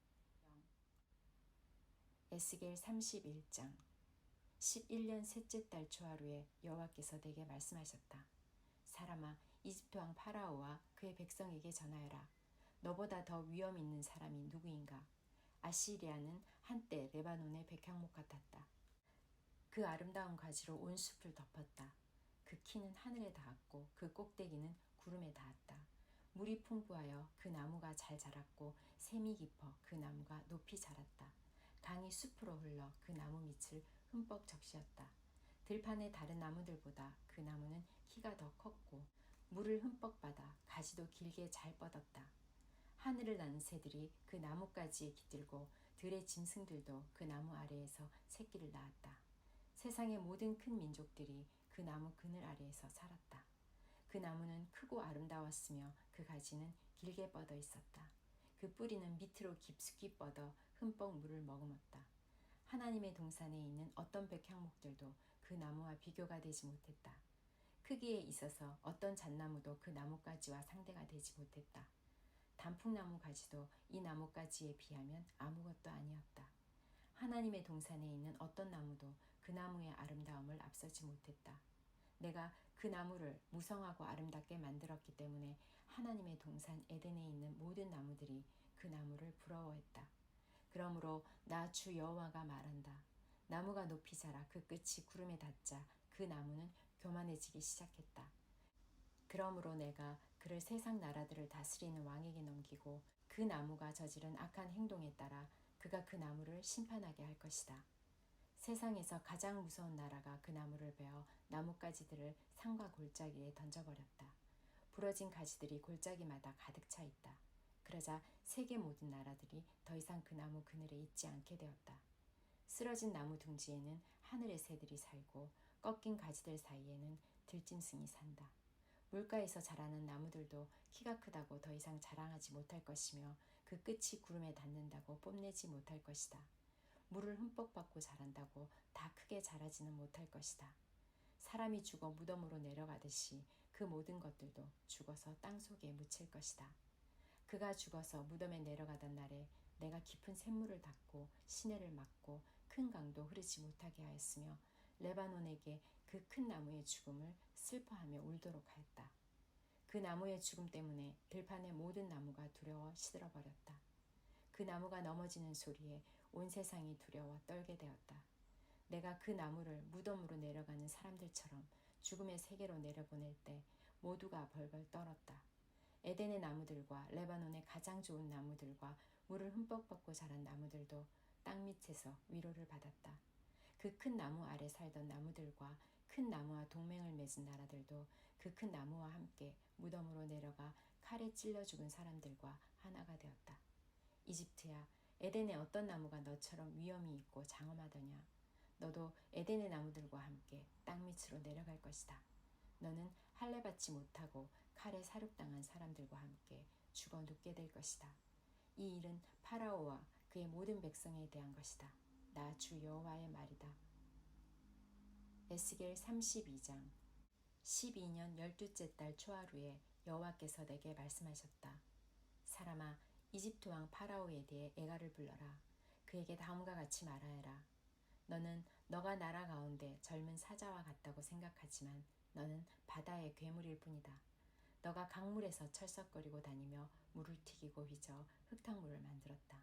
에스겔 31장 11년 셋째 달 초하루에 여호와께서 내게 말씀하셨다. 사람아, 이집트 왕 파라오와 그의 백성에게 전하여라. 너보다 더 위험 있는 사람이 누구인가? 아시리아는 한때 레바논의 백향목 같았다. 그 아름다운 가지로 온 숲을 덮었다. 그 키는 하늘에 닿았고 그 꼭대기는 구름에 닿았다. 물이 풍부하여 그 나무가 잘 자랐고 샘이 깊어 그 나무가 높이 자랐다. 강이 숲으로 흘러 그 나무 밑을 흠뻑 적시었다. 들판의 다른 나무들보다 그 나무는 키가 더 컸고 물을 흠뻑 받아 가지도 길게 잘 뻗었다. 하늘을 나는 새들이 그 나뭇가지에 깃들고 들의 짐승들도 그 나무 아래에서 새끼를 낳았다. 세상의 모든 큰 민족들이 그 나무 그늘 아래에서 살았다. 그 나무는 크고 아름다웠으며 그 가지는 길게 뻗어 있었다. 그 뿌리는 밑으로 깊숙이 뻗어 흠뻑 물을 머금었다. 하나님의 동산에 있는 어떤 백향목들도 그 나무와 비교가 되지 못했다. 크기에 있어서 어떤 잣나무도 그 나뭇가지와 상대가 되지 못했다. 단풍나무 가지도 이 나뭇가지에 비하면 아무것도 아니었다. 하나님의 동산에 있는 어떤 나무도 그 나무의 아름다움을 앞서지 못했다. 내가 그 나무를 무성하고 아름답게 만들었기 때문에 하나님의 동산 에덴에 있는 모든 나무들이 그 나무를 부러워했다. 그러므로 나 주 여호와가 말한다. 나무가 높이 자라 그 끝이 구름에 닿자 그 나무는 교만해지기 시작했다. 그러므로 내가 그를 세상 나라들을 다스리는 왕에게 넘기고 그 나무가 저지른 악한 행동에 따라 그가 그 나무를 심판하게 할 것이다. 세상에서 가장 무서운 나라가 그 나무를 베어 나뭇가지들을 산과 골짜기에 던져버렸다. 부러진 가지들이 골짜기마다 가득 차 있다. 그러자 세계 모든 나라들이 더 이상 그 나무 그늘에 있지 않게 되었다. 쓰러진 나무 둥지에는 하늘의 새들이 살고 꺾인 가지들 사이에는 들짐승이 산다. 물가에서 자라는 나무들도 키가 크다고 더 이상 자랑하지 못할 것이며 그 끝이 구름에 닿는다고 뽐내지 못할 것이다. 물을 흠뻑 받고 자란다고 다 크게 자라지는 못할 것이다. 사람이 죽어 무덤으로 내려가듯이 그 모든 것들도 죽어서 땅속에 묻힐 것이다. 그가 죽어서 무덤에 내려가던 날에 내가 깊은 샘물을 닫고 시내를 막고 큰 강도 흐르지 못하게 하였으며 레바논에게 그 큰 나무의 죽음을 슬퍼하며 울도록 하였다. 그 나무의 죽음 때문에 들판의 모든 나무가 두려워 시들어버렸다. 그 나무가 넘어지는 소리에 온 세상이 두려워 떨게 되었다. 내가 그 나무를 무덤으로 내려가는 사람들처럼 죽음의 세계로 내려보낼 때 모두가 벌벌 떨었다. 에덴의 나무들과 레바논의 가장 좋은 나무들과 물을 흠뻑 받고 자란 나무들도 땅 밑에서 위로를 받았다. 그 큰 나무 아래 살던 나무들과 큰 나무와 동맹을 맺은 나라들도 그 큰 나무와 함께 무덤으로 내려가 칼에 찔려 죽은 사람들과 하나가 되었다. 이집트야, 에덴의 어떤 나무가 너처럼 위엄이 있고 장엄하더냐. 너도 에덴의 나무들과 함께 땅 밑으로 내려갈 것이다. 너는 할례 받지 못하고 칼에 사륙당한 사람들과 함께 죽어 눕게 될 것이다. 이 일은 파라오와 그의 모든 백성에 대한 것이다. 나 주 여호와의 말이다. 에스겔 32장 12년 12째 달 초하루에 여호와께서 내게 말씀하셨다. 사람아, 이집트 왕 파라오에 대해 애가를 불러라. 그에게 다음과 같이 말하여라. 너는 너가 나라 가운데 젊은 사자와 같다고 생각하지만 너는 바다의 괴물일 뿐이다. 너가 강물에서 철썩거리고 다니며 물을 튀기고 휘저 흙탕물을 만들었다.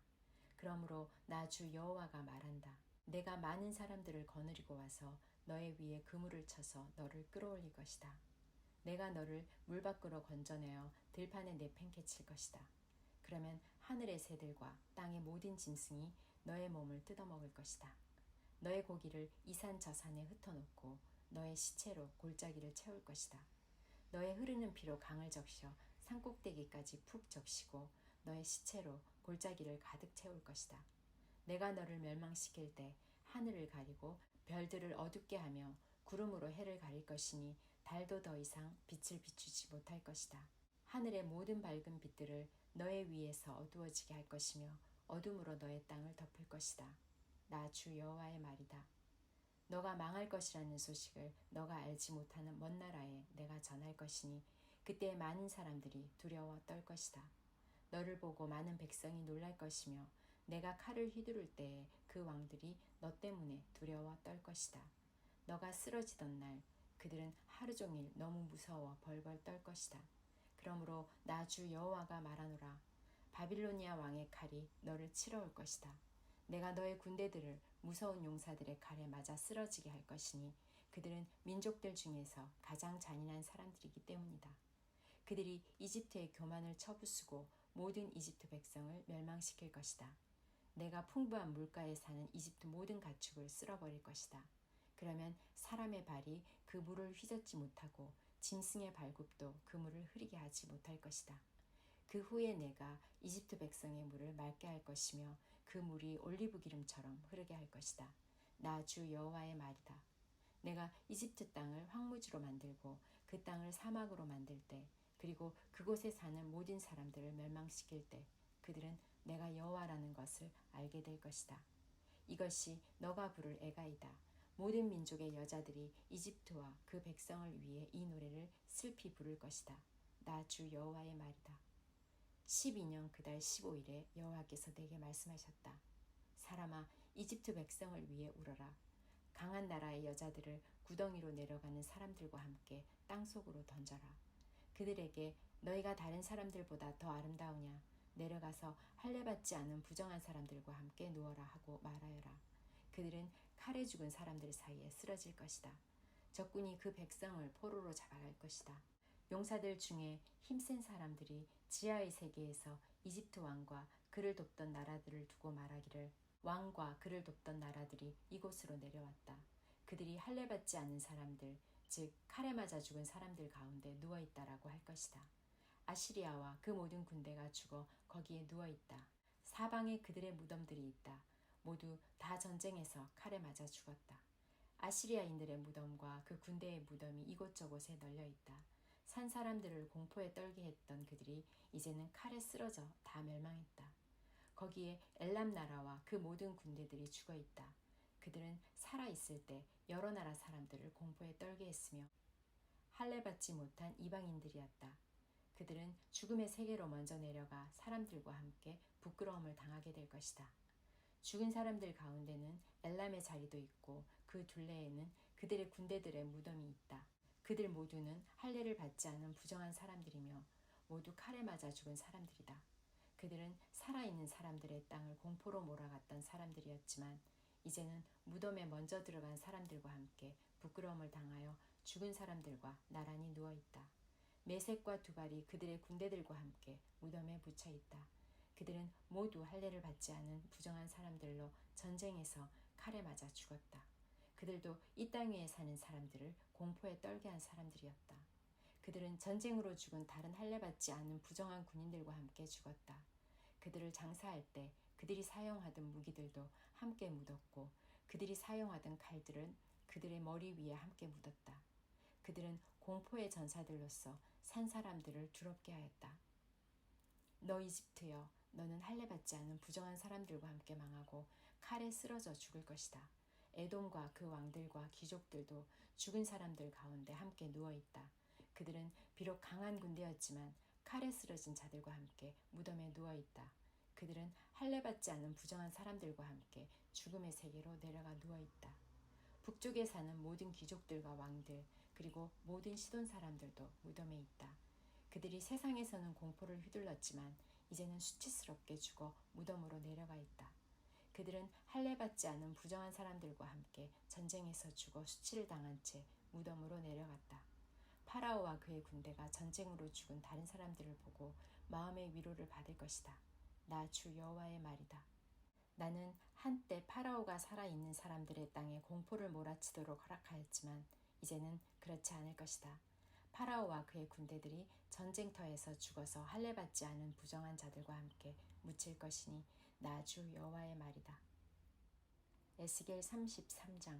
그러므로 나 주 여호와가 말한다. 내가 많은 사람들을 거느리고 와서 너의 위에 그물을 쳐서 너를 끌어올릴 것이다. 내가 너를 물 밖으로 건져내어 들판에 내팽개칠 것이다. 그러면 하늘의 새들과 땅의 모든 짐승이 너의 몸을 뜯어먹을 것이다. 너의 고기를 이 산 저 산에 흩어놓고 너의 시체로 골짜기를 채울 것이다. 너의 흐르는 피로 강을 적셔 산꼭대기까지 푹 적시고 너의 시체로 골짜기를 가득 채울 것이다. 내가 너를 멸망시킬 때 하늘을 가리고 별들을 어둡게 하며 구름으로 해를 가릴 것이니 달도 더 이상 빛을 비추지 못할 것이다. 하늘의 모든 밝은 빛들을 너의 위에서 어두워지게 할 것이며 어둠으로 너의 땅을 덮을 것이다. 나 주 여호와의 말이다. 너가 망할 것이라는 소식을 너가 알지 못하는 먼 나라에 내가 전할 것이니 그때 많은 사람들이 두려워 떨 것이다. 너를 보고 많은 백성이 놀랄 것이며 내가 칼을 휘두를 때에 그 왕들이 너 때문에 두려워 떨 것이다. 너가 쓰러지던 날 그들은 하루 종일 너무 무서워 벌벌 떨 것이다. 그러므로 나 주 여호와가 말하노라. 바빌로니아 왕의 칼이 너를 치러 올 것이다. 내가 너의 군대들을 무서운 용사들의 칼에 맞아 쓰러지게 할 것이니 그들은 민족들 중에서 가장 잔인한 사람들이기 때문이다. 그들이 이집트의 교만을 쳐부수고 모든 이집트 백성을 멸망시킬 것이다. 내가 풍부한 물가에 사는 이집트 모든 가축을 쓸어버릴 것이다. 그러면 사람의 발이 그 물을 휘젓지 못하고 짐승의 발굽도 그 물을 흐리게 하지 못할 것이다. 그 후에 내가 이집트 백성의 물을 맑게 할 것이며 그 물이 올리브 기름처럼 흐르게 할 것이다. 나 주 여호와의 말이다. 내가 이집트 땅을 황무지로 만들고 그 땅을 사막으로 만들 때 그리고 그곳에 사는 모든 사람들을 멸망시킬 때 그들은 내가 여호와라는 것을 알게 될 것이다. 이것이 너가 부를 애가이다. 모든 민족의 여자들이 이집트와 그 백성을 위해 이 노래를 슬피 부를 것이다. 나 주 여호와의 말이다. 12년 그달 15일에 여호와께서 내게 말씀하셨다. 사람아, 이집트 백성을 위해 울어라. 강한 나라의 여자들을 구덩이로 내려가는 사람들과 함께 땅속으로 던져라. 그들에게 너희가 다른 사람들보다 더 아름다우냐? 내려가서 할례받지 않은 부정한 사람들과 함께 누워라 하고 말하여라. 그들은 칼에 죽은 사람들 사이에 쓰러질 것이다. 적군이 그 백성을 포로로 잡아갈 것이다. 용사들 중에 힘센 사람들이 지하의 세계에서 이집트 왕과 그를 돕던 나라들을 두고 말하기를 왕과 그를 돕던 나라들이 이곳으로 내려왔다. 그들이 할례받지 않은 사람들, 즉 칼에 맞아 죽은 사람들 가운데 누워있다라고 할 것이다. 아시리아와 그 모든 군대가 죽어 거기에 누워있다. 사방에 그들의 무덤들이 있다. 모두 다 전쟁에서 칼에 맞아 죽었다. 아시리아인들의 무덤과 그 군대의 무덤이 이곳저곳에 널려있다. 산 사람들을 공포에 떨게 했던 그들이 이제는 칼에 쓰러져 다 멸망했다. 거기에 엘람 나라와 그 모든 군대들이 죽어있다. 그들은 살아있을 때 여러 나라 사람들을 공포에 떨게 했으며 할례받지 못한 이방인들이었다. 그들은 죽음의 세계로 먼저 내려가 사람들과 함께 부끄러움을 당하게 될 것이다. 죽은 사람들 가운데는 엘람의 자리도 있고 그 둘레에는 그들의 군대들의 무덤이 있다. 그들 모두는 할례를 받지 않은 부정한 사람들이며 모두 칼에 맞아 죽은 사람들이다. 그들은 살아있는 사람들의 땅을 공포로 몰아갔던 사람들이었지만 이제는 무덤에 먼저 들어간 사람들과 함께 부끄러움을 당하여 죽은 사람들과 나란히 누워있다. 메색과 두발이 그들의 군대들과 함께 무덤에 묻혀있다. 그들은 모두 할례를 받지 않은 부정한 사람들로 전쟁에서 칼에 맞아 죽었다. 그들도 이 땅 위에 사는 사람들을 공포에 떨게 한 사람들이었다. 그들은 전쟁으로 죽은 다른 할례받지 않은 부정한 군인들과 함께 죽었다. 그들을 장사할 때 그들이 사용하던 무기들도 함께 묻었고 그들이 사용하던 칼들은 그들의 머리 위에 함께 묻었다. 그들은 공포의 전사들로서 산 사람들을 두렵게 하였다. 너 이집트여, 너는 할례받지 않은 부정한 사람들과 함께 망하고 칼에 쓰러져 죽을 것이다. 에돔과 그 왕들과 귀족들도 죽은 사람들 가운데 함께 누워있다. 그들은 비록 강한 군대였지만 칼에 쓰러진 자들과 함께 무덤에 누워있다. 그들은 할례받지 않은 부정한 사람들과 함께 죽음의 세계로 내려가 누워있다. 북쪽에 사는 모든 귀족들과 왕들 그리고 모든 시돈 사람들도 무덤에 있다. 그들이 세상에서는 공포를 휘둘렀지만 이제는 수치스럽게 죽어 무덤으로 내려가 있다. 그들은 할례받지 않은 부정한 사람들과 함께 전쟁에서 죽어 수치를 당한 채 무덤으로 내려갔다. 파라오와 그의 군대가 전쟁으로 죽은 다른 사람들을 보고 마음의 위로를 받을 것이다. 나 주 여호와의 말이다. 나는 한때 파라오가 살아있는 사람들의 땅에 공포를 몰아치도록 허락하였지만 이제는 그렇지 않을 것이다. 파라오와 그의 군대들이 전쟁터에서 죽어서 할례받지 않은 부정한 자들과 함께 묻힐 것이니 나 주 여호와의 말이다. 에스겔 33장.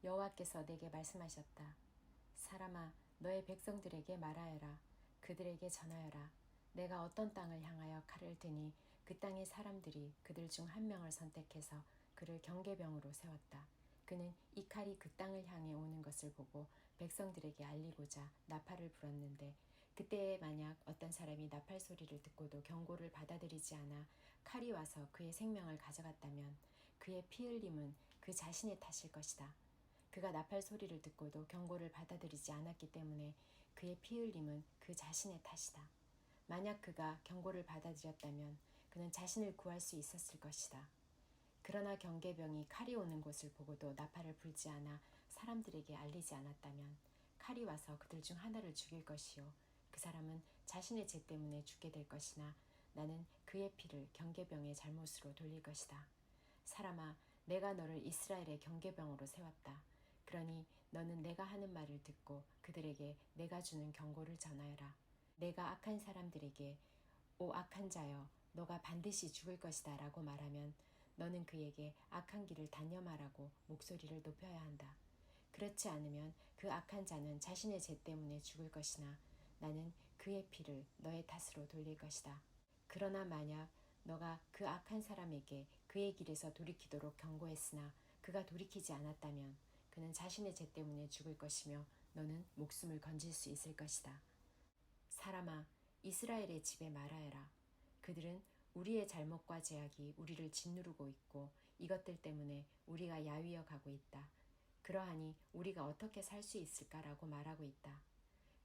여호와께서 내게 말씀하셨다. 사람아, 너의 백성들에게 말하여라. 그들에게 전하여라. 내가 어떤 땅을 향하여 칼을 드니 그 땅의 사람들이 그들 중 한 명을 선택해서 그를 경계병으로 세웠다. 그는 이 칼이 그 땅을 향해 오는 것을 보고 백성들에게 알리고자 나팔을 불었는데 그때에 만약 어떤 사람이 나팔 소리를 듣고도 경고를 받아들이지 않아 칼이 와서 그의 생명을 가져갔다면 그의 피 흘림은 그 자신의 탓일 것이다. 그가 나팔 소리를 듣고도 경고를 받아들이지 않았기 때문에 그의 피 흘림은 그 자신의 탓이다. 만약 그가 경고를 받아들였다면 그는 자신을 구할 수 있었을 것이다. 그러나 경계병이 칼이 오는 곳을 보고도 나팔을 불지 않아 사람들에게 알리지 않았다면 칼이 와서 그들 중 하나를 죽일 것이요 그 사람은 자신의 죄 때문에 죽게 될 것이나 나는 그의 피를 경계병의 잘못으로 돌릴 것이다. 사람아, 내가 너를 이스라엘의 경계병으로 세웠다. 그러니 너는 내가 하는 말을 듣고 그들에게 내가 주는 경고를 전하여라. 내가 악한 사람들에게 오 악한 자여 너가 반드시 죽을 것이다 라고 말하면 너는 그에게 악한 길을 단념하라고 목소리를 높여야 한다. 그렇지 않으면 그 악한 자는 자신의 죄 때문에 죽을 것이나 나는 그의 피를 너의 탓으로 돌릴 것이다. 그러나 만약 너가 그 악한 사람에게 그의 길에서 돌이키도록 경고했으나 그가 돌이키지 않았다면 그는 자신의 죄 때문에 죽을 것이며 너는 목숨을 건질 수 있을 것이다. 사람아, 이스라엘의 집에 말하여라. 그들은 우리의 잘못과 죄악이 우리를 짓누르고 있고 이것들 때문에 우리가 야위어 가고 있다. 그러하니 우리가 어떻게 살 수 있을까라고 말하고 있다.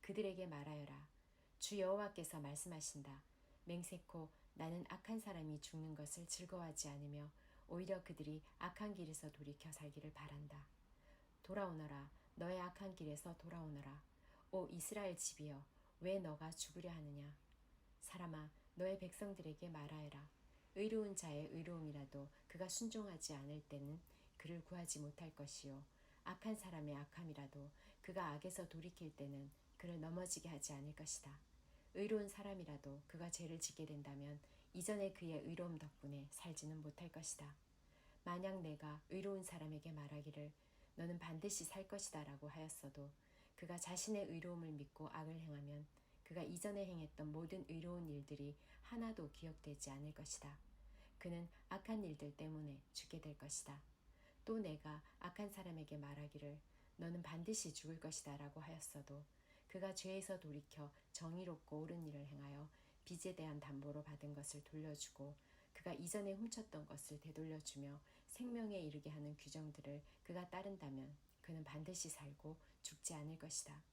그들에게 말하여라. 주 여호와께서 말씀하신다. 맹세코 나는 악한 사람이 죽는 것을 즐거워하지 않으며 오히려 그들이 악한 길에서 돌이켜 살기를 바란다. 돌아오너라. 너의 악한 길에서 돌아오너라. 오 이스라엘 집이여 왜 너가 죽으려 하느냐. 사람아 너의 백성들에게 말하여라. 의로운 자의 의로움이라도 그가 순종하지 않을 때는 그를 구하지 못할 것이요 악한 사람의 악함이라도 그가 악에서 돌이킬 때는 그를 넘어지게 하지 않을 것이다. 의로운 사람이라도 그가 죄를 짓게 된다면 이전에 그의 의로움 덕분에 살지는 못할 것이다. 만약 내가 의로운 사람에게 말하기를 너는 반드시 살 것이다 라고 하였어도 그가 자신의 의로움을 믿고 악을 행하면 그가 이전에 행했던 모든 의로운 일들이 하나도 기억되지 않을 것이다. 그는 악한 일들 때문에 죽게 될 것이다. 또 내가 악한 사람에게 말하기를 너는 반드시 죽을 것이다 라고 하였어도 그가 죄에서 돌이켜 정의롭고 옳은 일을 행하여 빚에 대한 담보로 받은 것을 돌려주고 그가 이전에 훔쳤던 것을 되돌려주며 생명에 이르게 하는 규정들을 그가 따른다면 그는 반드시 살고 죽지 않을 것이다.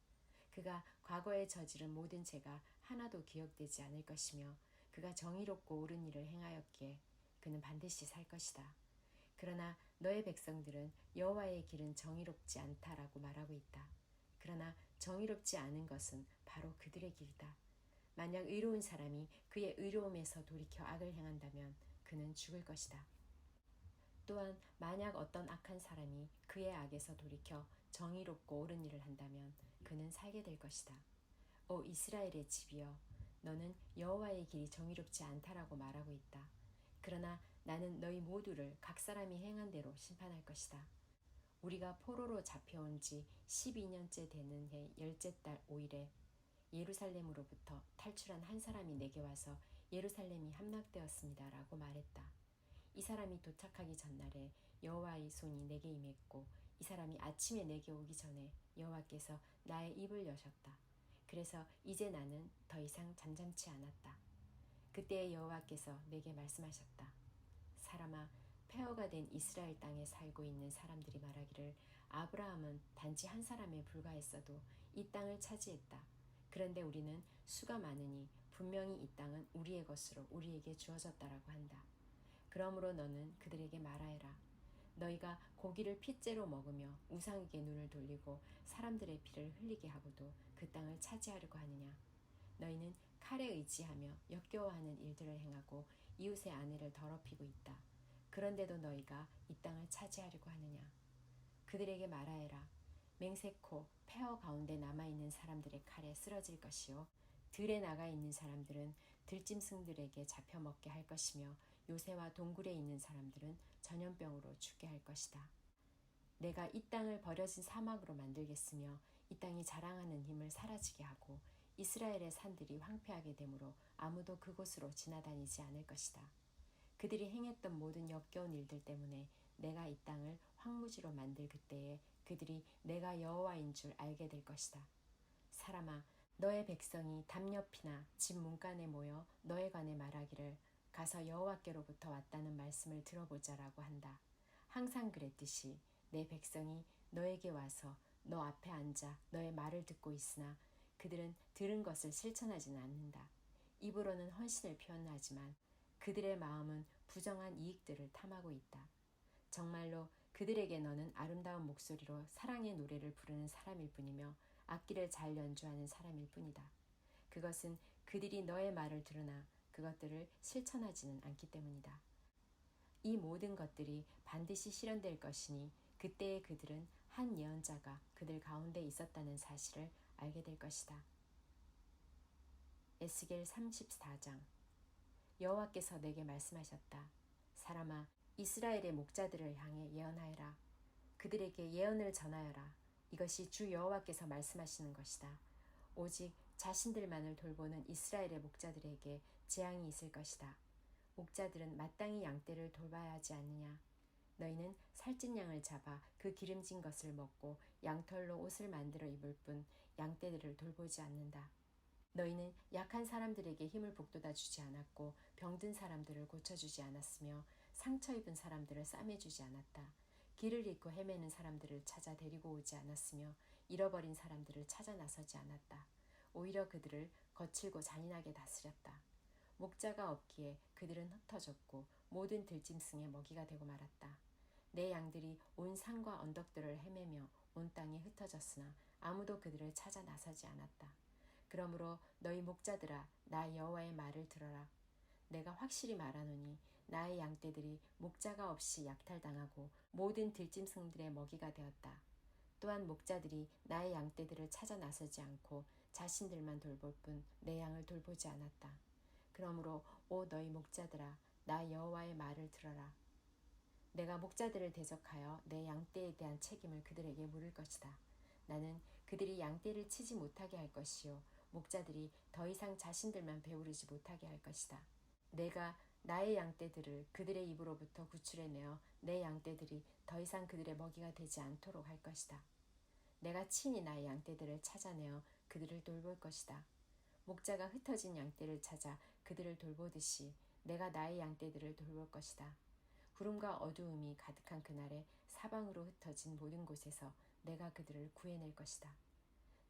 그가 과거에 저지른 모든 죄가 하나도 기억되지 않을 것이며 그가 정의롭고 옳은 일을 행하였기에 그는 반드시 살 것이다. 그러나 너의 백성들은 여호와의 길은 정의롭지 않다라고 말하고 있다. 그러나 정의롭지 않은 것은 바로 그들의 길이다. 만약 의로운 사람이 그의 의로움에서 돌이켜 악을 행한다면 그는 죽을 것이다. 또한 만약 어떤 악한 사람이 그의 악에서 돌이켜 정의롭고 옳은 일을 한다면 그는 살게 될 것이다. 오 이스라엘의 집이여 너는 여호와의 길이 정의롭지 않다라고 말하고 있다. 그러나 나는 너희 모두를 각 사람이 행한 대로 심판할 것이다. 우리가 포로로 잡혀온 지 12년째 되는 해 10째 달 5일에 예루살렘으로부터 탈출한 한 사람이 내게 와서 예루살렘이 함락되었습니다 라고 말했다. 이 사람이 도착하기 전날에 여호와의 손이 내게 임했고 이 사람이 아침에 내게 오기 전에 여호와께서 나의 입을 여셨다. 그래서 이제 나는 더 이상 잠잠치 않았다. 그때 여호와께서 내게 말씀하셨다. 사람아, 폐허가 된 이스라엘 땅에 살고 있는 사람들이 말하기를 아브라함은 단지 한 사람에 불과했어도 이 땅을 차지했다. 그런데 우리는 수가 많으니 분명히 이 땅은 우리의 것으로 우리에게 주어졌다라고 한다. 그러므로 너는 그들에게 말하여라. 너희가 고기를 핏째로 먹으며 우상에게 눈을 돌리고 사람들의 피를 흘리게 하고도 그 땅을 차지하려고 하느냐. 너희는 칼에 의지하며 역겨워하는 일들을 행하고 이웃의 아내를 더럽히고 있다. 그런데도 너희가 이 땅을 차지하려고 하느냐? 그들에게 말하여라. 맹세코 폐허 가운데 남아있는 사람들의 칼에 쓰러질 것이요 들에 나가 있는 사람들은 들짐승들에게 잡혀 먹게 할 것이며 요새와 동굴에 있는 사람들은 전염병으로 죽게 할 것이다. 내가 이 땅을 버려진 사막으로 만들겠으며 이 땅이 자랑하는 힘을 사라지게 하고 이스라엘의 산들이 황폐하게 되므로 아무도 그곳으로 지나다니지 않을 것이다. 그들이 행했던 모든 역겨운 일들 때문에 내가 이 땅을 황무지로 만들 그때에 그들이 내가 여호와인 줄 알게 될 것이다. 사람아, 너의 백성이 담 옆이나 집 문간에 모여 너에 관해 말하기를 가서 여호와께로부터 왔다는 말씀을 들어보자라고 한다. 항상 그랬듯이 내 백성이 너에게 와서 너 앞에 앉아 너의 말을 듣고 있으나 그들은 들은 것을 실천하지는 않는다. 입으로는 헌신을 표현하지만 그들의 마음은 부정한 이익들을 탐하고 있다. 정말로 그들에게 너는 아름다운 목소리로 사랑의 노래를 부르는 사람일 뿐이며 악기를 잘 연주하는 사람일 뿐이다. 그것은 그들이 너의 말을 들으나 그것들을 실천하지는 않기 때문이다. 이 모든 것들이 반드시 실현될 것이니 그때의 그들은 한 예언자가 그들 가운데 있었다는 사실을 알게 될 것이다. 에스겔 34장. 여호와께서 내게 말씀하셨다. 사람아, 이스라엘의 목자들을 향해 예언하여라. 그들에게 예언을 전하여라. 이것이 주 여호와께서 말씀하시는 것이다. 오직 자신들만을 돌보는 이스라엘의 목자들에게 재앙이 있을 것이다. 목자들은 마땅히 양떼를 돌봐야 하지 않느냐. 너희는 살찐 양을 잡아 그 기름진 것을 먹고 양털로 옷을 만들어 입을 뿐 양떼들을 돌보지 않는다. 너희는 약한 사람들에게 힘을 북돋아 주지 않았고 병든 사람들을 고쳐주지 않았으며 상처 입은 사람들을 싸매주지 않았다. 길을 잃고 헤매는 사람들을 찾아 데리고 오지 않았으며 잃어버린 사람들을 찾아 나서지 않았다. 오히려 그들을 거칠고 잔인하게 다스렸다. 목자가 없기에 그들은 흩어졌고 모든 들짐승의 먹이가 되고 말았다. 내 양들이 온 산과 언덕들을 헤매며 온 땅에 흩어졌으나 아무도 그들을 찾아 나서지 않았다. 그러므로 너희 목자들아, 나 여호와의 말을 들어라. 내가 확실히 말하노니 나의 양떼들이 목자가 없이 약탈당하고 모든 들짐승들의 먹이가 되었다. 또한 목자들이 나의 양떼들을 찾아 나서지 않고 자신들만 돌볼 뿐 내 양을 돌보지 않았다. 그러므로 오 너희 목자들아, 나 여호와의 말을 들어라. 내가 목자들을 대적하여 내 양떼에 대한 책임을 그들에게 물을 것이다. 나는 그들이 양떼를 치지 못하게 할 것이요 목자들이 더 이상 자신들만 배부르지 못하게 할 것이다. 내가 나의 양떼들을 그들의 입으로부터 구출해내어 내 양떼들이 더 이상 그들의 먹이가 되지 않도록 할 것이다. 내가 친히 나의 양떼들을 찾아내어 그들을 돌볼 것이다. 목자가 흩어진 양떼를 찾아 그들을 돌보듯이 내가 나의 양떼들을 돌볼 것이다. 구름과 어두움이 가득한 그날에 사방으로 흩어진 모든 곳에서 내가 그들을 구해낼 것이다.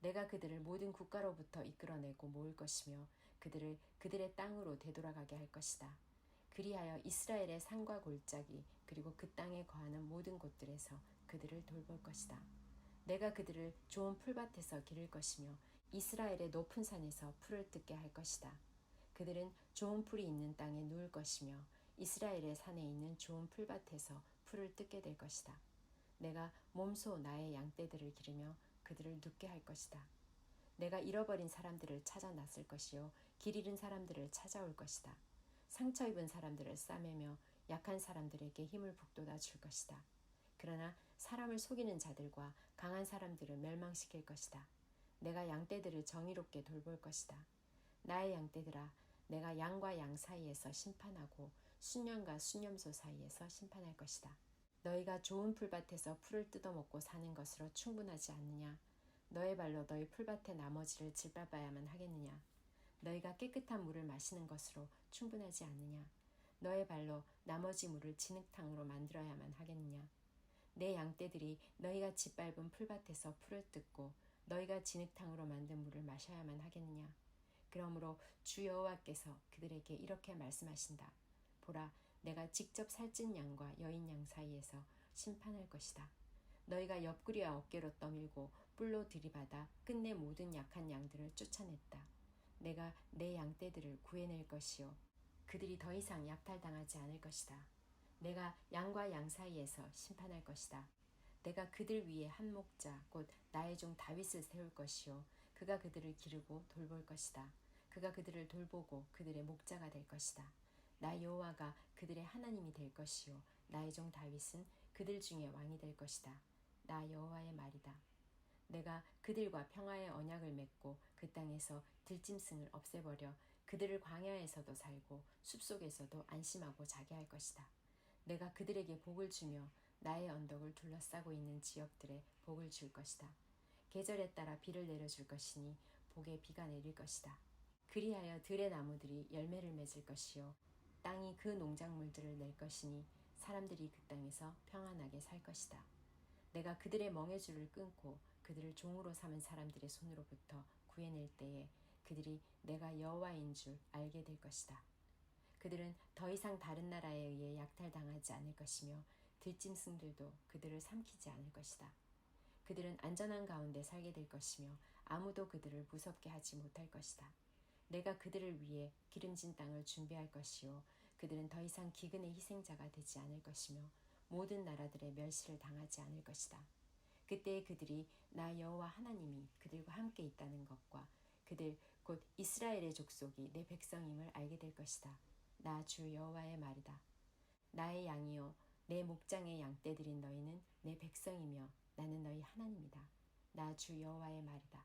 내가 그들을 모든 국가로부터 이끌어내고 모을 것이며 그들을 그들의 땅으로 되돌아가게 할 것이다. 그리하여 이스라엘의 산과 골짜기 그리고 그 땅에 거하는 모든 곳들에서 그들을 돌볼 것이다. 내가 그들을 좋은 풀밭에서 기를 것이며 이스라엘의 높은 산에서 풀을 뜯게 할 것이다. 그들은 좋은 풀이 있는 땅에 누울 것이며 이스라엘의 산에 있는 좋은 풀밭에서 풀을 뜯게 될 것이다. 내가 몸소 나의 양떼들을 기르며 그들을 눕게 할 것이다. 내가 잃어버린 사람들을 찾아 놨을 것이요 길 잃은 사람들을 찾아올 것이다. 상처 입은 사람들을 싸매며 약한 사람들에게 힘을 북돋아 줄 것이다. 그러나 사람을 속이는 자들과 강한 사람들을 멸망시킬 것이다. 내가 양떼들을 정의롭게 돌볼 것이다. 나의 양떼들아, 내가 양과 양 사이에서 심판하고 순염과 순염소 사이에서 심판할 것이다. 너희가 좋은 풀밭에서 풀을 뜯어먹고 사는 것으로 충분하지 않느냐? 너의 발로 너희 풀밭의 나머지를 짓밟아야만 하겠느냐? 너희가 깨끗한 물을 마시는 것으로 충분하지 않느냐? 너의 발로 나머지 물을 진흙탕으로 만들어야만 하겠느냐? 내 양떼들이 너희가 짓밟은 풀밭에서 풀을 뜯고 너희가 진흙탕으로 만든 물을 마셔야만 하겠느냐? 그러므로 주 여호와께서 그들에게 이렇게 말씀하신다. 보라, 내가 직접 살찐 양과 여인 양 사이에서 심판할 것이다. 너희가 옆구리와 어깨로 떠밀고 뿔로 들이받아 끝내 모든 약한 양들을 쫓아냈다. 내가 내 양떼들을 구해낼 것이요 그들이 더 이상 약탈당하지 않을 것이다. 내가 양과 양 사이에서 심판할 것이다. 내가 그들 위에 한 목자 곧 나의 종 다윗을 세울 것이요 그가 그들을 기르고 돌볼 것이다. 그가 그들을 돌보고 그들의 목자가 될 것이다. 나 여호와가 그들의 하나님이 될 것이요 나의 종 다윗은 그들 중에 왕이 될 것이다. 나 여호와의 말이다. 내가 그들과 평화의 언약을 맺고 그 땅에서 들짐승을 없애버려 그들을 광야에서도 살고 숲속에서도 안심하고 자게 할 것이다. 내가 그들에게 복을 주며 나의 언덕을 둘러싸고 있는 지역들에 복을 줄 것이다. 계절에 따라 비를 내려줄 것이니 복에 비가 내릴 것이다. 그리하여 들의 나무들이 열매를 맺을 것이요 땅이 그 농작물들을 낼 것이니 사람들이 그 땅에서 평안하게 살 것이다. 내가 그들의 멍에줄을 끊고 그들을 종으로 삼은 사람들의 손으로부터 구해낼 때에 그들이 내가 여호와인 줄 알게 될 것이다. 그들은 더 이상 다른 나라에 의해 약탈당하지 않을 것이며 들짐승들도 그들을 삼키지 않을 것이다. 그들은 안전한 가운데 살게 될 것이며 아무도 그들을 무섭게 하지 못할 것이다. 내가 그들을 위해 기름진 땅을 준비할 것이요 그들은 더 이상 기근의 희생자가 되지 않을 것이며 모든 나라들의 멸시를 당하지 않을 것이다. 그때에 그들이 나 여호와 하나님이 그들과 함께 있다는 것과 그들 곧 이스라엘의 족속이 내 백성임을 알게 될 것이다. 나 주 여호와의 말이다. 나의 양이요 내 목장의 양떼들인 너희는 내 백성이며 나는 너희 하나님이다. 나 주 여호와의 말이다.